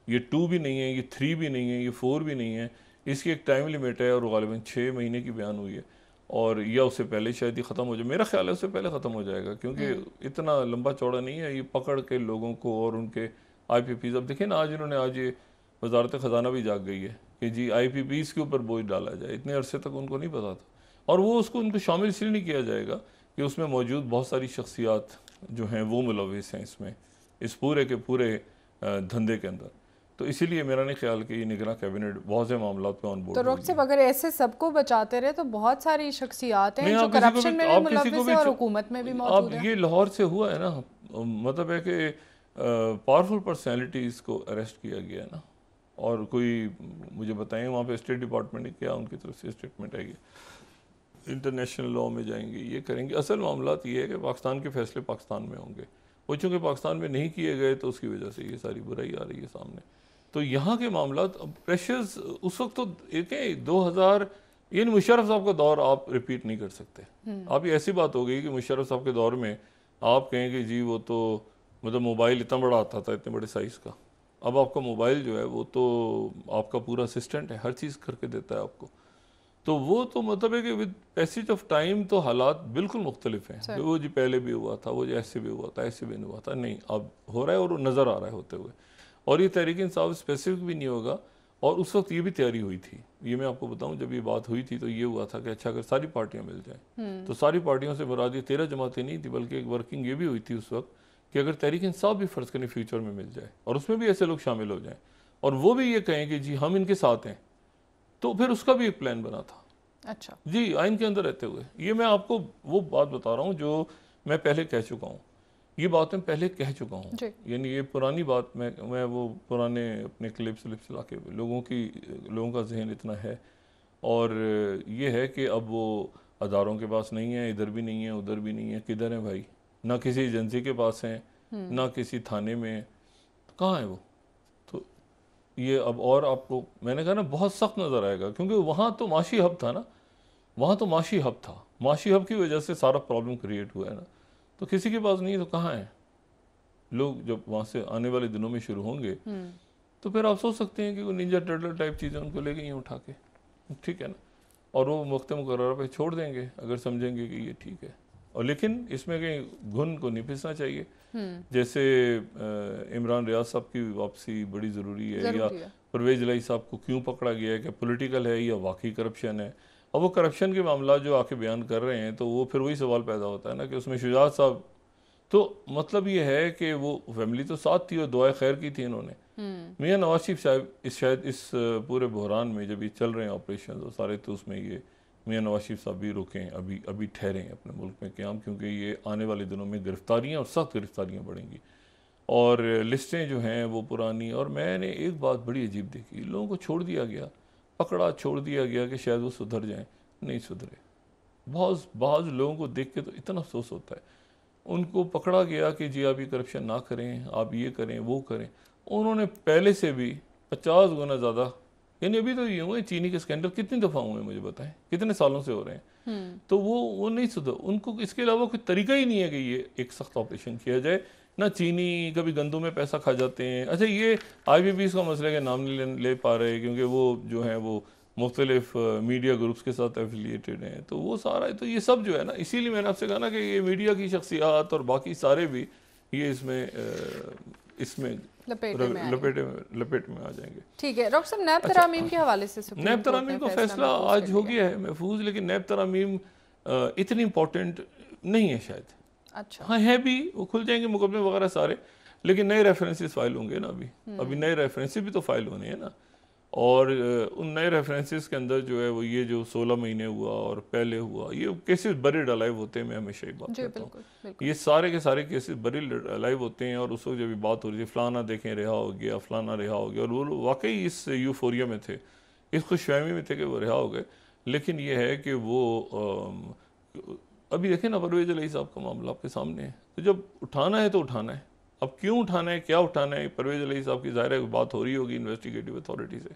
ये 2 भी नहीं है, ये 3 भी नहीं है, ये 4 भी नहीं है, इसकी एक टाइम लिमिट है और गालिबन 6 महीने की बयान हुई है, और या उससे पहले शायद ये ख़त्म हो जाए। मेरा ख्याल है उससे पहले ख़त्म हो जाएगा, क्योंकि इतना लंबा चौड़ा नहीं है ये पकड़ के लोगों को और उनके IPPs। अब देखिए ना, आज इन्होंने, आज ये वजारत ख़जाना भी जाग गई है कि जी IPPs के ऊपर बोझ डाला जाए, इतने अरसे तक उनको नहीं पता था, और वो उनको शामिल इसलिए नहीं किया जाएगा कि उसमें मौजूद बहुत सारी शख्सियात जो हैं वो मुलविस हैं इसमें, इस पूरे के पूरे धंधे के अंदर। तो इसीलिए मेरा नहीं ख्याल कि ये निगरान कैबिनेट बहुत से मामला पे ऑन बोर्ड। तो डॉक्टर साहब, अगर ऐसे सबको बचाते रहे तो बहुत सारी शख्सियात हैं जो करप्शन में भी मुलव्विस हैं और हुकूमत में भी मौजूद हैं। ये लाहौर से हुआ है ना, मतलब है कि पावरफुल पर्सनैलिटीज़ को अरेस्ट किया गया ना, और कोई मुझे बताएं वहाँ पे स्टेट डिपार्टमेंट ने क्या उनकी तरफ से स्टेटमेंट आएगी, इंटरनेशनल लॉ में जाएंगे, ये करेंगे। असल मामला ये है कि पाकिस्तान के फैसले पाकिस्तान में होंगे, वो चूँकि पाकिस्तान में नहीं किए गए तो उसकी वजह से ये सारी बुराई आ रही है सामने। तो यहाँ के मामला प्रेशर्स उस वक्त तो एक 2000, यानी मुशर्रफ साहब का दौर आप रिपीट नहीं कर सकते। आप ये ऐसी बात हो गई कि मुशर्रफ साहब के दौर में आप कहेंगे जी वो तो मतलब मोबाइल इतना बड़ा आता था, इतने बड़े साइज़ का, अब आपका मोबाइल जो है वो तो आपका पूरा असिस्टेंट है, हर चीज़ करके देता है आपको। तो वो तो मतलब है कि विद पैसेज ऑफ टाइम तो हालात बिल्कुल मुख्तलिफ हैं। वो जी पहले भी हुआ था, वो जी ऐसे भी हुआ था, ऐसे भी नहीं हुआ था, नहीं अब हो रहा है और वो नज़र आ रहा है होते हुए। और ये तहरीक इंसाफ स्पेसिफिक भी नहीं होगा, और उस वक्त ये भी तैयारी हुई थी, ये मैं आपको बताऊं, जब ये बात हुई थी तो ये हुआ था कि अच्छा अगर सारी पार्टियां मिल जाएं तो सारी पार्टियों से मुराद ये 13 जमातें नहीं थी, बल्कि एक वर्किंग ये भी हुई थी उस वक्त कि अगर तहरीक इंसाफ भी फ़र्ज़ करें फ्यूचर में मिल जाए और उसमें भी ऐसे लोग शामिल हो जाएं और वो भी ये कहें कि जी हम इनके साथ हैं, तो फिर उसका भी एक प्लान बना था। अच्छा जी, आइन के अंदर रहते हुए। ये मैं आपको वो बात बता रहा हूँ जो मैं पहले कह चुका हूँ, ये बात मैं पहले कह चुका हूँ, यानी ये पुरानी बात मैं वो पुराने अपने क्लिप्स ला के लोगों का जहन इतना है, और ये है कि अब वो अदारों के पास नहीं है, इधर भी नहीं है उधर भी नहीं है, किधर है भाई? ना किसी एजेंसी के पास हैं, ना किसी थाने में, तो कहाँ है वो? तो ये अब और आपको मैंने कहा ना बहुत सख्त नज़र आएगा, क्योंकि वहाँ तो माशी हब था ना, वहाँ तो माशी हब था, माशी हब की वजह से सारा प्रॉब्लम क्रिएट हुआ है ना, तो किसी के पास नहीं है तो कहाँ है? लोग जब वहाँ से आने वाले दिनों में शुरू होंगे तो फिर आप सोच सकते हैं कि वो निंजा टर्टल टाइप चीज़ें उनको ले गई हैं उठा के, ठीक है ना, और वो वक्त मुकर्रर पे छोड़ देंगे अगर समझेंगे कि ये ठीक है। और लेकिन इसमें कहीं घुन को नहीं पिसना चाहिए, जैसे इमरान रियाज साहब की वापसी बड़ी ज़रूरी है, या परवेज इलाही साहब को क्यों पकड़ा गया है, क्या पॉलिटिकल है या वाकई करप्शन है? अब वो करप्शन के मामला जो आके बयान कर रहे हैं तो वो फिर वही सवाल पैदा होता है ना कि उसमें शुजात साहब, तो मतलब ये है कि वो फैमिली तो साथ थी और दुआएं खैर की थी इन्होंने। मियां नवाज शरीफ साहब शायद इस पूरे बहरान में जब ये चल रहे हैं ऑपरेशन और सारे, तो उसमें ये मियां नवाज शरीफ साहब भी रुकें, अभी ठहरें अपने मुल्क में क़याम, क्योंकि ये आने वाले दिनों में गिरफ्तारियाँ और सख्त गिरफ्तारियाँ बढ़ेंगी और लिस्टें जो हैं वो पुरानी। और मैंने एक बात बड़ी अजीब देखी, लोगों को छोड़ दिया गया, पकड़ा छोड़ दिया गया कि शायद वो सुधर जाएँ, नहीं सुधरे। बहुत लोगों को देख के तो इतना अफसोस होता है, उनको पकड़ा गया कि जी आप ये करप्शन ना करें, आप ये करें वो करें, उन्होंने पहले से भी 50 गुना ज़्यादा, यानी अभी तो ये हुए चीनी के स्कैंडल कितनी दफ़ा हुए मुझे बताएं, कितने सालों से हो रहे हैं, तो वो नहीं सुधर, उनको इसके अलावा कोई तरीका ही नहीं है कि ये एक सख्त ऑपरेशन किया जाए ना। चीनी कभी गंदों में पैसा खा जाते हैं। अच्छा ये IPPs का मसला है कि नाम नहीं ले पा रहे क्योंकि वो जो है वो मुख्तलिफ मीडिया ग्रुप्स के साथ एफिलिएटेड हैं, तो वो सारा है, तो ये सब जो है ना, इसीलिए मैंने आपसे कहा ना कि ये मीडिया की शख्सियात और बाकी सारे भी ये इसमें लपेटे में आ जाएंगे। ठीक है डॉक्टर साहब, नैब तरामीम के हवाले से नैब तरामीम का फैसला आज हो गया है महफूज, लेकिन नैब तरामीम इतनी इम्पोर्टेंट नहीं है शायद। अच्छा हाँ है भी, वो खुल जाएंगे मुकदमे वगैरह सारे, लेकिन नए रेफरेंसेस फाइल होंगे ना, अभी नए रेफरेंसेस भी तो फाइल होने हैं ना, और उन नए रेफरेंसेस के अंदर जो है वो ये जो 16 महीने हुआ और पहले हुआ, ये केसेस बरीड अलाइव होते हैं। मैं हमेशा एक बात कहता हूँ, ये सारे के सारे केसेस बरीड अलाइव होते हैं, और उस वक्त जब बात हो रही थी फलाना देखें रिहा हो गया, फलाना रिहा हो गया, और वो वाकई इस यूफोरिया में थे, इस खुशफहमी में थे कि वो रिहा हो गए। लेकिन ये है कि वो अभी देखें ना, परवेज इलाही साहब का मामला आपके सामने है, तो जब उठाना है तो उठाना है, अब क्यों उठाना है, क्या उठाना है, परवेज इलाही साहब की ज़ाहिर है बात हो रही होगी इन्वेस्टिगेटिव अथॉरिटी से,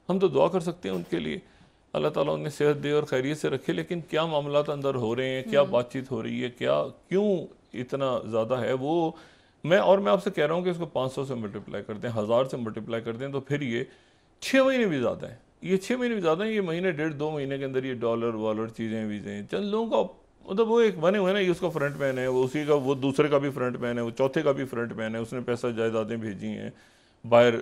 हम तो दुआ कर सकते हैं उनके लिए, अल्लाह ताला उन्हें सेहत दे और खैरियत से रखे। लेकिन क्या मामला अंदर हो रहे हैं, क्या बातचीत हो रही है, क्या क्यों इतना ज़्यादा है, वो मैं आपसे कह रहा हूँ कि इसको 500 से मल्टीप्लाई कर दें, 1000 से मल्टीप्लाई कर दें, तो फिर ये 6 महीने भी ज़्यादा है, ये 6 महीने भी ज़्यादा है, ये महीने 1.5-2 महीने के अंदर ये डॉलर वॉलर चीज़ें वीज़ें चंद लोगों का, मतलब वो एक बने हुए ना, ये उसका फ्रंट मैन है, वो उसी का, वो दूसरे का भी फ्रंट मैन है, वो चौथे का भी फ्रंट मैन है, उसने पैसा जायदादें भेजी हैं, बाहर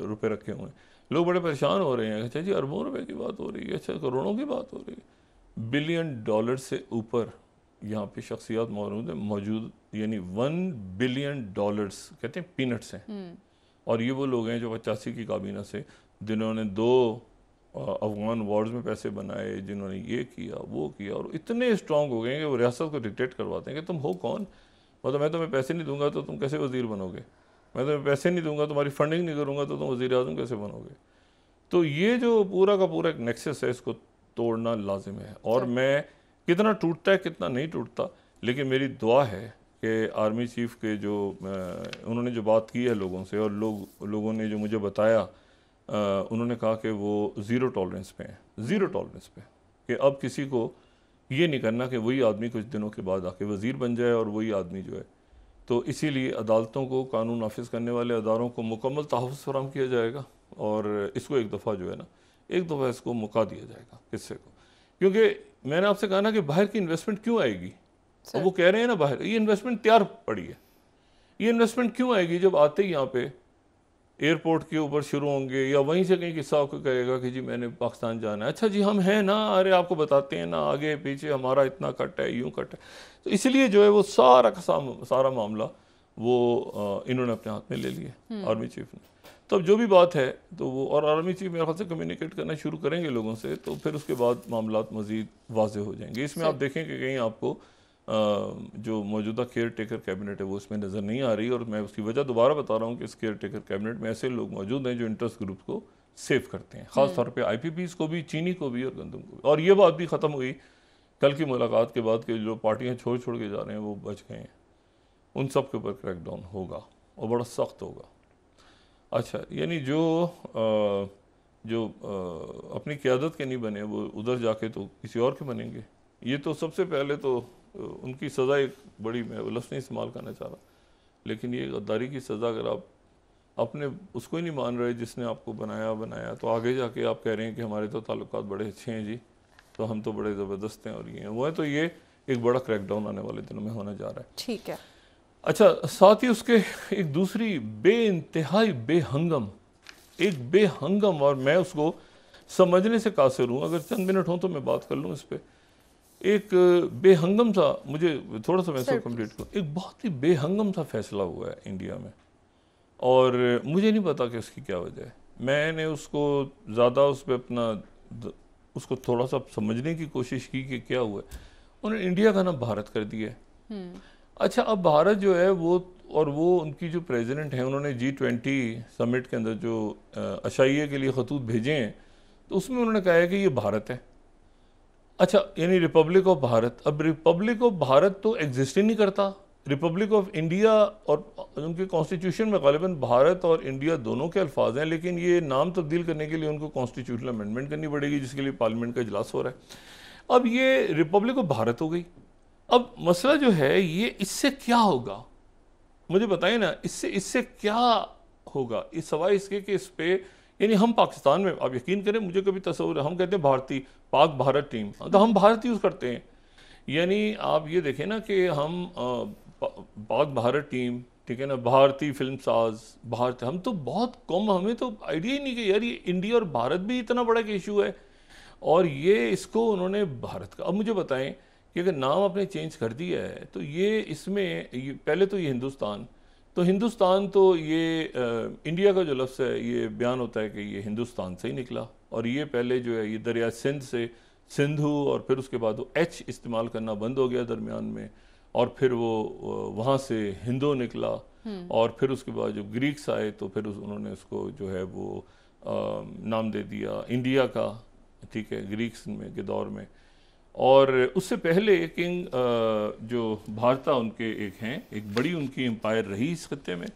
रुपए रखे हुए हैं, लोग बड़े परेशान हो रहे हैं। अच्छा जी अरबों रुपए की बात हो रही है, अच्छा करोड़ों की बात हो रही है, $बिलियन से ऊपर यहाँ पे शख्सियात मौजूद, यानी $1 बिलियन कहते हैं पीनट्स हैं, और ये वो लोग हैं जो 85 की काबीना से, जिन्होंने 2 अफगान वॉर्स में पैसे बनाए, जिन्होंने ये किया वो किया, और इतने स्ट्रॉन्ग हो गए कि वो रियासत को डिक्टेट करवाते हैं कि तुम हो कौन, मतलब मैं तुम्हें पैसे नहीं दूंगा तो तुम कैसे वज़ीर बनोगे, मैं तुम्हें पैसे नहीं दूंगा, तुम्हारी फंडिंग नहीं करूंगा तो तुम वज़ीर आज़म कैसे बनोगे। तो ये जो पूरा का पूरा एक नेक्सस है, इसको तोड़ना लाजिम है, और मैं कितना टूटता है कितना नहीं टूटता, लेकिन मेरी दुआ है कि आर्मी चीफ के जो उन्होंने जो बात की है लोगों से, और लोगों ने जो मुझे बताया, उन्होंने कहा कि वो ज़ीरो टॉलरेंस पे हैं, ज़ीरो टॉलरेंस पे, कि अब किसी को ये नहीं करना कि वही आदमी कुछ दिनों के बाद आके वज़ीर बन जाए और वही आदमी जो है, तो इसीलिए अदालतों को, कानून नाफिज करने वाले अदारों को मुकम्मल तहफ़्फ़ुज़ फराहम किया जाएगा, और इसको एक दफ़ा जो है ना, एक दफ़ा इसको मौका दिया जाएगा किस्से को, क्योंकि मैंने आपसे कहा ना कि बाहर की इन्वेस्टमेंट क्यों आएगी, और वो कह रहे हैं ना बाहर ये इन्वेस्टमेंट तैयार पड़ी है, ये इन्वेस्टमेंट क्यों आएगी जब आते ही यहाँ पे एयरपोर्ट के ऊपर शुरू होंगे या वहीं से कहीं किस्सा आपको कहेगा कि जी मैंने पाकिस्तान जाना है, अच्छा जी हम हैं ना, अरे आपको बताते हैं ना, आगे पीछे हमारा इतना कट है, यूं कट है। तो इसलिए जो है वो सारा का सारा मामला वो इन्होंने अपने हाथ में ले लिया आर्मी चीफ ने। तब जो भी बात है तो वो, और आर्मी चीफ मेरे ख्याल से कम्युनिकेट करना शुरू करेंगे लोगों से, तो फिर उसके बाद मामला मज़ीद वाज़े हो जाएंगे। इसमें आप देखें कि कहीं आपको जो मौजूदा केयर टेकर कैबिनेट है वो इसमें नज़र नहीं आ रही, और मैं उसकी वजह दोबारा बता रहा हूँ कि इस केयर टेकर कैबिनेट में ऐसे लोग मौजूद हैं जो इंटरेस्ट ग्रुप को सेव करते हैं, ख़ास तौर पे IPPs को भी, चीनी को भी और गंदम को भी। और ये बात भी ख़त्म हुई कल की मुलाकात के बाद कि जो पार्टियाँ छोड़ के जा रहे हैं वो बच गए हैं, उन सब के ऊपर क्रैकडाउन होगा और बड़ा सख्त होगा। अच्छा, यानी जो अपनी क़यादत के नहीं बने वो उधर जाके तो किसी और के बनेंगे। ये तो सबसे पहले तो उनकी सज़ा एक बड़ी, मैं लफ्ज़ नहीं इस्तेमाल करना चाह रहा, लेकिन ये गद्दारी की सज़ा अगर आप अपने उसको ही नहीं मान रहे जिसने आपको बनाया, तो आगे जाके आप कह रहे हैं कि हमारे तो ताल्लुकात बड़े अच्छे हैं जी, तो हम तो बड़े ज़बरदस्त हैं और ये हैं वो है, तो ये एक बड़ा क्रैकडाउन आने वाले दिनों में होने जा रहा है। ठीक है। अच्छा, साथ ही उसके एक दूसरी बेइंतहाई बेहंगम, और मैं उसको समझने से कासिर हूँ, अगर चंद मिनट हो तो मैं बात कर लूँ इस पर। एक बेहंगम सा, मुझे थोड़ा सा मैं इसको कंप्लीट करूँ, एक बहुत ही बेहंगम सा फैसला हुआ है इंडिया में, और मुझे नहीं पता कि उसकी क्या वजह है। मैंने उसको ज़्यादा उस पर उसको थोड़ा सा समझने की कोशिश की कि क्या हुआ है। उन्होंने इंडिया का नाम भारत कर दिया है। अच्छा, अब भारत जो है वो उनकी जो प्रेसिडेंट हैं, उन्होंने G20 समिट के अंदर जो अशाइये के लिए खतूत भेजे हैं, तो उसमें उन्होंने कहा है कि ये भारत है। अच्छा, यानी रिपब्लिक ऑफ भारत। अब रिपब्लिक ऑफ भारत तो एग्जिस्ट ही नहीं करता। रिपब्लिक ऑफ इंडिया, और उनके कॉन्स्टिट्यूशन में ग़ालिबन भारत और इंडिया दोनों के अल्फाज हैं, लेकिन ये नाम तब्दील करने के लिए उनको कॉन्स्टिट्यूशनल अमेंडमेंट करनी पड़ेगी, जिसके लिए पार्लियामेंट का इजलास हो रहा है। अब ये रिपब्लिक ऑफ भारत हो गई। अब मसला जो है ये, इससे क्या होगा मुझे बताइए ना, इससे क्या होगा? इस सवाल इसके कि इस पे, यानी हम पाकिस्तान में, आप यकीन करें मुझे कभी तस्वुर है, हम कहते हैं भारतीय पाक भारत टीम, तो हम भारत यूज़ करते हैं। यानी आप ये देखें ना कि हम पाक भारत टीम, ठीक है ना, भारतीय फिल्म साज, भारत, हम तो बहुत कम, हमें तो आइडिया ही नहीं कि यार ये इंडिया और भारत भी इतना बड़ा इशू है, और ये इसको उन्होंने भारत का। अब मुझे बताएं कि अगर नाम आपने चेंज कर दिया है तो ये इसमें पहले तो ये हिंदुस्तान तो ये इंडिया का जो लफ्ज़ है ये बयान होता है कि ये हिंदुस्तान से ही निकला, और ये पहले जो है ये दरिया सिंध से सिंधु, और फिर उसके बाद वो H इस्तेमाल करना बंद हो गया दरमियान में, और फिर वो वहाँ से हिंदू निकला, और फिर उसके बाद जब ग्रीक्स आए तो फिर उन्होंने उसको जो है वो नाम दे दिया इंडिया का, ठीक है, ग्रीक्स में के दौर में। और उससे पहले किंग जो भारता उनके एक हैं, एक बड़ी उनकी एम्पायर रही इस खत्ते में,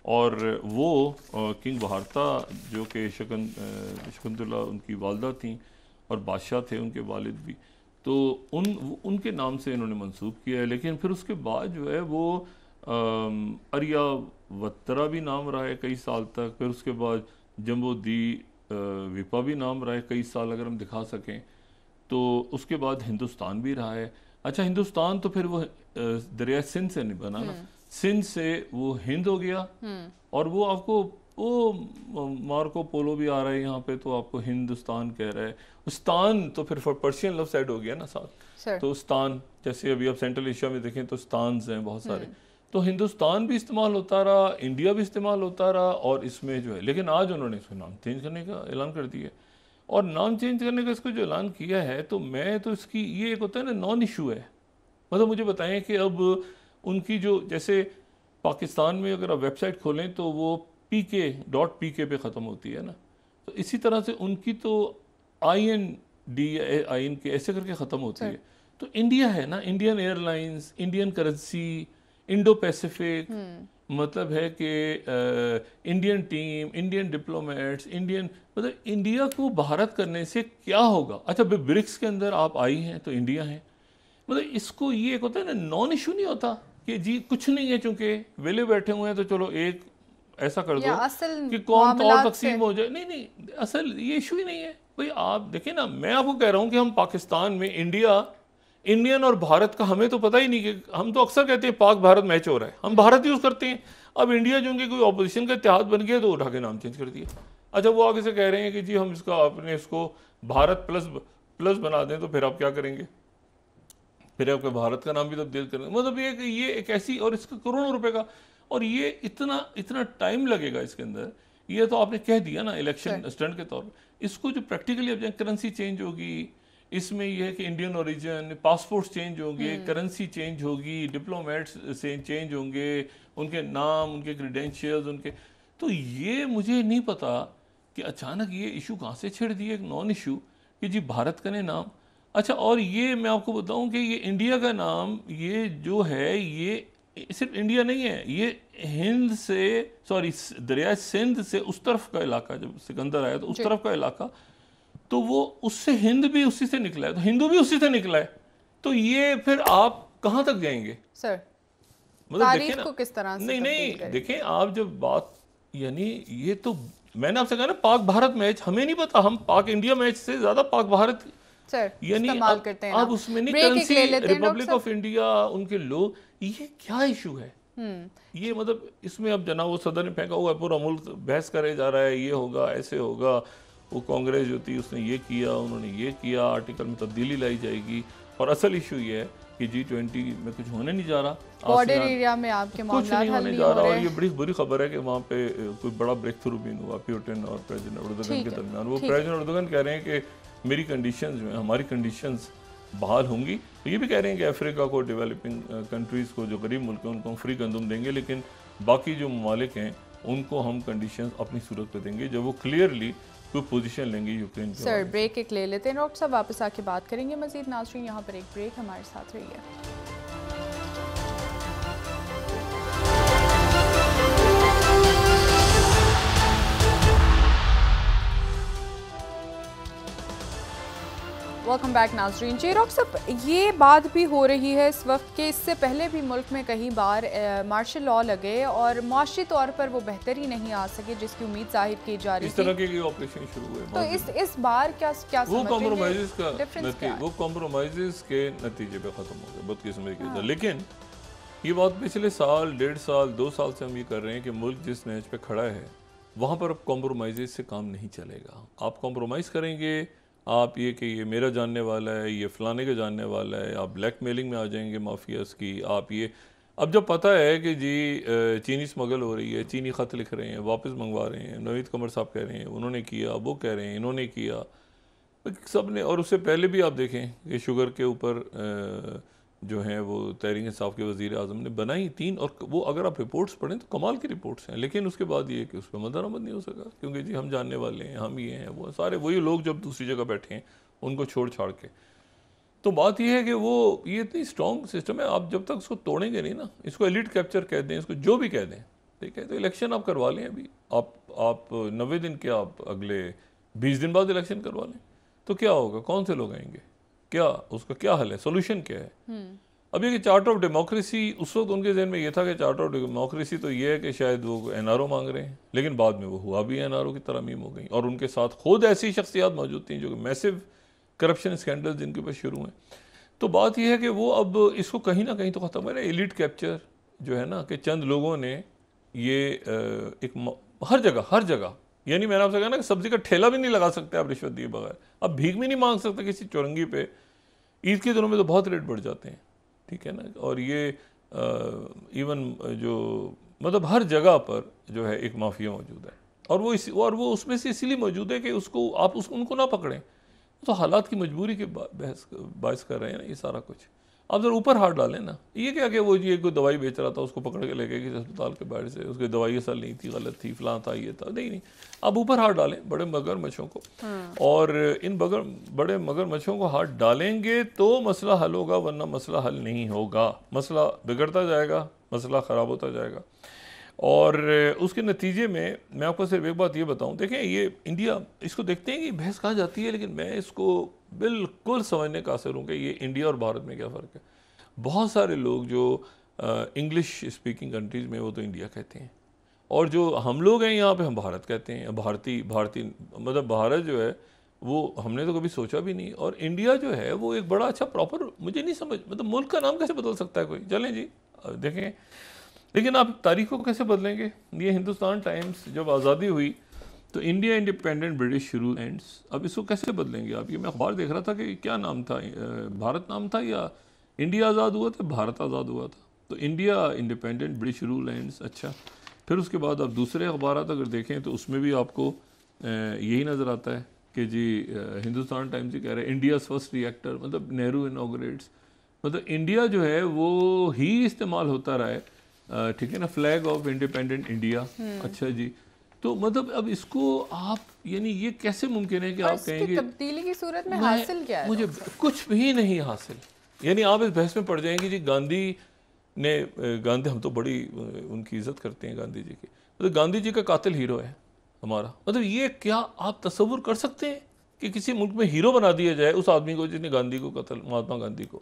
और वो किंग भारता जो कि शकुंतला उनकी वालदा थी और बादशाह थे उनके वालिद भी, तो उनके नाम से इन्होंने मंसूब किया है। लेकिन फिर उसके बाद जो है वो आर्यावत्तरा भी नाम रहा है कई साल तक, फिर उसके बाद जम्बोदी विपा भी नाम रहा है कई साल, अगर हम दिखा सकें तो। उसके बाद हिंदुस्तान भी रहा है। अच्छा, हिंदुस्तान तो फिर वो दरिया सिंध से नहीं बना ना, सिंध से वो हिंद हो गया, और वो आपको वो मार्को पोलो भी आ रहा है यहाँ पे, तो आपको हिंदुस्तान कह रहा है। स्तान तो फिर पर्शियन लफ्ज़ ऐड हो गया ना साथ, तो स्तान, जैसे अभी आप सेंट्रल एशिया में देखें तो स्तान्स हैं बहुत सारे, तो हिंदुस्तान भी इस्तेमाल होता रहा, इंडिया भी इस्तेमाल होता रहा, और इसमें जो है, लेकिन आज उन्होंने इसको नाम चेंज करने का ऐलान कर दिया। और नाम चेंज करने का इसको जो ऐलान किया है, तो मैं तो इसकी, ये एक होता है ना नॉन इशू है, मतलब मुझे बताएं कि अब उनकी जो, जैसे पाकिस्तान में अगर आप वेबसाइट खोलें तो वो .pk पे ख़त्म होती है ना, तो इसी तरह से उनकी तो IND ऐसे करके ख़त्म होती है। तो इंडिया है ना, Indian airlines, Indian currency, Indo Pacific, मतलब है कि Indian team, Indian diplomats, Indian, मतलब इंडिया को भारत करने से क्या होगा? अच्छा, ब्रिक्स के अंदर आप आई हैं तो इंडिया है, मतलब इसको ये एक होता है ना नॉन इशू नहीं होता कि जी कुछ नहीं है, चूंकि वेले बैठे हुए हैं तो चलो एक ऐसा कर दो कि कौन तो और तकसीम हो जाए। नहीं, असल ये इशू ही नहीं है भाई। आप देखिए ना, मैं आपको कह रहा हूँ कि हम पाकिस्तान में इंडियन और भारत का हमें तो पता ही नहीं, कि हम तो अक्सर कहते हैं पाक भारत मैच हो रहा है, हम भारत यूज़ करते हैं। अब इंडिया जो उनके कोई ऑपोजिशन का इत्तेहाद बन गया तो उठा के नाम चेंज कर दिया। अच्छा, वो आगे से कह रहे हैं कि जी हम इसका आपने इसको भारत प्लस बना दें, तो फिर आप क्या करेंगे? फिर आपके भारत का नाम भी तब्दील करेंगे। मतलब ये एक ऐसी, और इसका करोड़ों रुपए का, और ये इतना टाइम लगेगा इसके अंदर। ये तो आपने कह दिया ना इलेक्शन स्टंट के तौर पर। इसको जो प्रैक्टिकली अब करेंसी चेंज होगी, इसमें यह है कि इंडियन ओरिजिन, पासपोर्ट चेंज होंगे, करेंसी चेंज होगी, डिप्लोमेट्स से चेंज होंगे, उनके नाम, उनके क्रीडेंशियल्स, उनके, तो ये मुझे नहीं पता कि अचानक ये इशू कहाँ से छिड़ दिए, एक नॉन इशू कि जी भारत का नाम। अच्छा, और ये मैं आपको बताऊं कि ये इंडिया का नाम, ये जो है ये सिर्फ इंडिया नहीं है, ये हिंद से, सॉरी दरिया सिंध से उस तरफ का इलाका, जब सिकंदर आया तो उस तरफ का इलाका, तो वो उससे हिंद भी उसी से निकला है, तो हिंदू भी उसी से निकला है। तो ये फिर आप कहाँ तक जाएंगे सर? मतलब देखें ना, को किस तरह से नहीं देखें आप जब बात, यानी ये तो मैंने आपसे कहा ना, पाक भारत मैच हमें नहीं पता, हम पाक इंडिया मैच से ज्यादा पाक भारत यानी इस्तेमाल करते हैं। अब उसमें नहीं करेंसी, रिपब्लिक ऑफ इंडिया, उनके लोग, ये क्या इशू है? ये मतलब इसमें अब जनाब वो सदर ने फेंका हुआ है, पूरा मुल्क बहस करे जा रहा है, ये होगा, ऐसे होगा, वो कांग्रेस जो थी उसने ये किया, उन्होंने ये किया, आर्टिकल में तब्दीली लाई जाएगी। और असल इशू ये है कि G20 में कुछ होने नहीं जा रहा, बॉर्डर एरिया में आपके मामला हल नहीं जा रहा। और ये बड़ी बुरी खबर है कि वहाँ पे कोई बड़ा ब्रेक थ्रू भी नहीं हुआ पुतिन और प्रेसिडेंट एर्दोगन के दरमियान। वो प्रेसिडेंट एर्दोगन कह रहे हैं कि मेरी कंडीशंस जो हैं, हमारी कंडीशंस बहाल होंगी। तो ये भी कह रहे हैं कि अफ्रीका को, डेवलपिंग कंट्रीज़ को, जो गरीब मुल्क हैं उनको हम फ्री गंदम देंगे, लेकिन बाकी जो ममालिक हैं उनको हम कंडीशंस अपनी सूरत पर देंगे जब वो क्लियरली कोई पोजीशन लेंगे यूक्रेन के। सर ब्रेक एक ले लेते हैं, डॉक्टर साहब वापस आके बात करेंगे मजीद। नाज़रीन यहाँ पर एक ब्रेक, हमारे साथ रहिए। वेलकम बैक नाज़रीन। जी डॉक्टर साहब, ये बात भी हो रही है इस वक्त कि इससे पहले भी मुल्क में कई बार मार्शल लॉ लगे और माशी तौर पर वो बेहतरी नहीं आ सके जिसकी उम्मीद जाहिर की जा रही थी। इस तरह के ऑपरेशन शुरू हुए, तो इस बार क्या वो कॉम्प्रोमाइज़ के नतीजे पे ख़त्म हो गए, बदकिस्मती के साथ। लेकिन ये बात पिछले साल, 1.5 साल, 2 साल से हम ये कर रहे हैं कि मुल्क जिस नहज पे खड़ा है वहाँ पर अब कॉम्प्रोमाइज़ से काम नहीं चलेगा। आप कॉम्प्रोमाइज़ करेंगे, आप ये कि ये मेरा जानने वाला है, ये फलाने का जानने वाला है, आप ब्लैकमेलिंग में आ जाएंगे माफियाज की। आप ये अब जब पता है कि जी चीनी स्मगल हो रही है, चीनी ख़त लिख रहे हैं, वापस मंगवा रहे हैं, नवीद कमर साहब कह रहे हैं उन्होंने किया, वो कह रहे हैं इन्होंने किया, सब ने। और उससे पहले भी आप देखें कि शुगर के ऊपर जो हैं वो तहरीक इंसाफ के वज़ीर आज़म ने बनाई 3, और वो अगर आप रिपोर्ट्स पढ़ें तो कमाल की रिपोर्ट्स हैं। लेकिन उसके बाद ये कि उस पर मद्देनज़र नहीं हो सका, क्योंकि जी हम जानने वाले हैं, हम ये हैं, वो सारे वही लोग जब दूसरी जगह बैठे हैं उनको छोड़ छाड़ के। तो बात यह है कि वो ये इतनी स्ट्रॉन्ग सिस्टम है, आप जब तक उसको तोड़ेंगे नहीं ना, इसको एलिट कैप्चर कह दें, इसको जो भी कह दें, ठीक है। तो इलेक्शन आप करवा लें, अभी आप 90 दिन के, आप अगले 20 दिन बाद इलेक्शन करवा लें, तो क्या होगा? कौन से लोग आएंगे? क्या उसका क्या हल है? सोल्यूशन क्या है? अब ये कि चार्टर ऑफ डेमोक्रेसी, उस वक्त उनके जहन में ये था कि चार्टर ऑफ डेमोक्रेसी तो ये है कि शायद वो NRO मांग रहे हैं, लेकिन बाद में वो हुआ भी NRO की तरमीम हो गई, और उनके साथ खुद ऐसी शख्सियात मौजूद थी जो कि मैसिव करप्शन स्कैंडल जिनके ऊपर शुरू हैं। तो बात यह है कि वो अब इसको कहीं ना कहीं तो ख़त्म हो रहा है। एलिट कैप्चर जो है ना, कि चंद लोगों ने ये एक हर जगह, यानी मैंने आपसे कहा ना कि सब्जी का ठेला भी नहीं लगा सकते आप रिश्वत दिए बगैर, अब भीख भी नहीं मांग सकते किसी चौरंगी पे। ईद के दिनों में तो बहुत रेट बढ़ जाते हैं, ठीक है ना। और ये इवन जो मतलब हर जगह पर जो है एक माफिया मौजूद है, और वो उसमें से इसीलिए मौजूद है कि उसको आप उनको ना पकड़ें, तो हालात की मजबूरी के बायस कर रहे हैं ना ये सारा कुछ। आप जरा ऊपर हाथ डालें ना, ये क्या कि वो ये कोई दवाई बेच रहा था उसको पकड़ के ले गए किसी अस्पताल के बाहर से, उसकी दवाई असल नहीं थी, गलत थी, फलां था, ये था, नहीं। आप ऊपर हाथ डालें बड़े मगरमच्छों को, और इन बड़े मगरमच्छों को हाथ डालेंगे तो मसला हल होगा, वरना मसला हल नहीं होगा। मसला बिगड़ता जाएगा, मसला ख़राब होता जाएगा। और उसके नतीजे में मैं आपको सिर्फ एक बात ये बताऊं, देखें ये इंडिया, इसको देखते हैं कि बहस कहाँ जाती है, लेकिन मैं इसको बिल्कुल समझने का असर हूँ कि ये इंडिया और भारत में क्या फ़र्क है। बहुत सारे लोग जो इंग्लिश स्पीकिंग कंट्रीज़ में वो तो इंडिया कहते हैं, और जो हम लोग हैं यहाँ पे हम भारत कहते हैं। भारतीय मतलब भारत जो है वो हमने तो कभी सोचा भी नहीं, और इंडिया जो है वो एक बड़ा अच्छा प्रॉपर, मुझे नहीं समझ, मतलब मुल्क का नाम कैसे बदल सकता है कोई। चलें जी देखें, लेकिन आप तारीख को कैसे बदलेंगे? ये हिंदुस्तान टाइम्स जब आज़ादी हुई तो India independent British rule ends, अब इसको कैसे बदलेंगे आप? ये मैं अखबार देख रहा था कि क्या नाम था, भारत नाम था या इंडिया आज़ाद हुआ था, भारत आज़ाद हुआ था, तो India independent British rule ends. अच्छा, फिर उसके बाद आप दूसरे अखबार अगर देखें तो उसमें भी आपको यही नज़र आता है कि जी हिंदुस्तान टाइम्स ही कह रहे हैं इंडिया फर्स्ट रिएक्टर, मतलब नेहरू इनाग्रेट्स, मतलब इंडिया जो है वो ही इस्तेमाल होता रहा है, ठीक है ना, फ्लैग ऑफ इंडिपेंडेंट इंडिया। अच्छा जी, तो मतलब अब इसको आप यानी ये कैसे मुमकिन है कि आप कहेंगे तब्दीली की सूरत में हासिल क्या है? मुझे कुछ भी नहीं हासिल, यानी आप इस बहस में पड़ जाएंगे जी गांधी, हम तो बड़ी उनकी इज्जत करते हैं गांधी जी की, मतलब गांधी जी का कातिल हीरो है हमारा, मतलब ये क्या आप तसव्वुर कर सकते हैं कि किसी मुल्क में हीरो बना दिया जाए उस आदमी को जिसने गांधी को कत्ल, महात्मा गांधी को,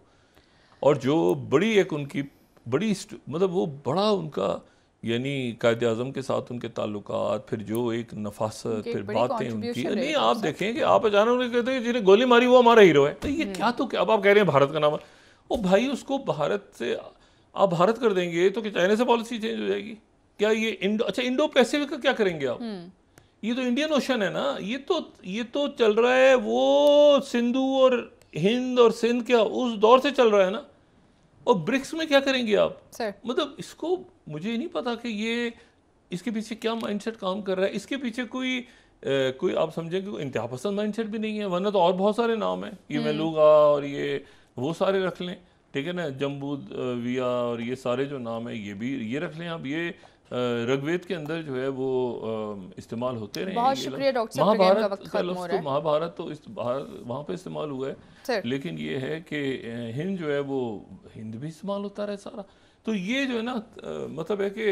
और जो बड़ी एक उनकी बड़ी मतलब वो बड़ा उनका यानी कायदे आज़म के साथ उनके ताल्लुकात, फिर जो एक नफासत, फिर बातें उनकी, नहीं आप देखें कि आप अचानक उन्हें कहते हैं जिन्हें गोली मारी वो हमारा हीरो है, तो ये क्या, तो क्या अब आप कह रहे हैं भारत का नाम है, ओ भाई उसको भारत से आप भारत कर देंगे तो क्या चाइना से पॉलिसी चेंज हो जाएगी क्या? ये इंडो पैसिफिक का क्या करेंगे आप? ये तो इंडियन ओशन है ना, ये तो चल रहा है वो सिंधु और हिंद और सिंध क्या उस दौर से चल रहा है ना, और ब्रिक्स में क्या करेंगे आप? मतलब इसको मुझे नहीं पता कि ये इसके पीछे क्या माइंडसेट काम कर रहा है, इसके पीछे कोई आप समझेंगे कोई इंतहा पसंद माइंडसेट भी नहीं है, वरना तो और बहुत सारे नाम हैं, ये मेलुगा और ये वो सारे रख लें, ठीक है ना, जम्बू विया और ये सारे जो नाम है ये भी ये रख लें आप, ये ऋग्वेद के अंदर जो है वो इस्तेमाल होते रहे। बहुत शुक्रिया डॉक्टर साहब, महाभारत का लफ्ज़ तो महाभारत तो वहाँ पे इस्तेमाल हुआ है, लेकिन ये है कि हिंद जो है वो हिंद भी इस्तेमाल होता रहे सारा, तो ये जो है ना मतलब है कि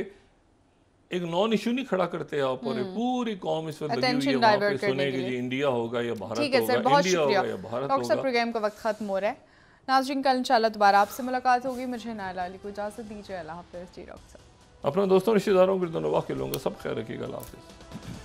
एक नॉन इशू नहीं खड़ा करते आप, और पूरी कौम इस वक्त लगी हुई है वहाँ पे सुने कि जी इंडिया होगा या भारत होगा, इंडिया होगा या भारत होगा। डॉक्टर साहब प्रोग्राम का वक्त खत्म हो रहा है, नाज़रीन कल इंशाल्लाह दोबारा आपसे मुलाकात होगी, मुझे नायला अली को इजाज़त दीजिए, अल्लाह हाफ़िज़ जी। डॉक्टर साहब अपने दोस्तों रिश्तेदारों गिरदोनवाह के लोगों का सब ख्याल रखिएगा, अल्लाह हाफ़िज़।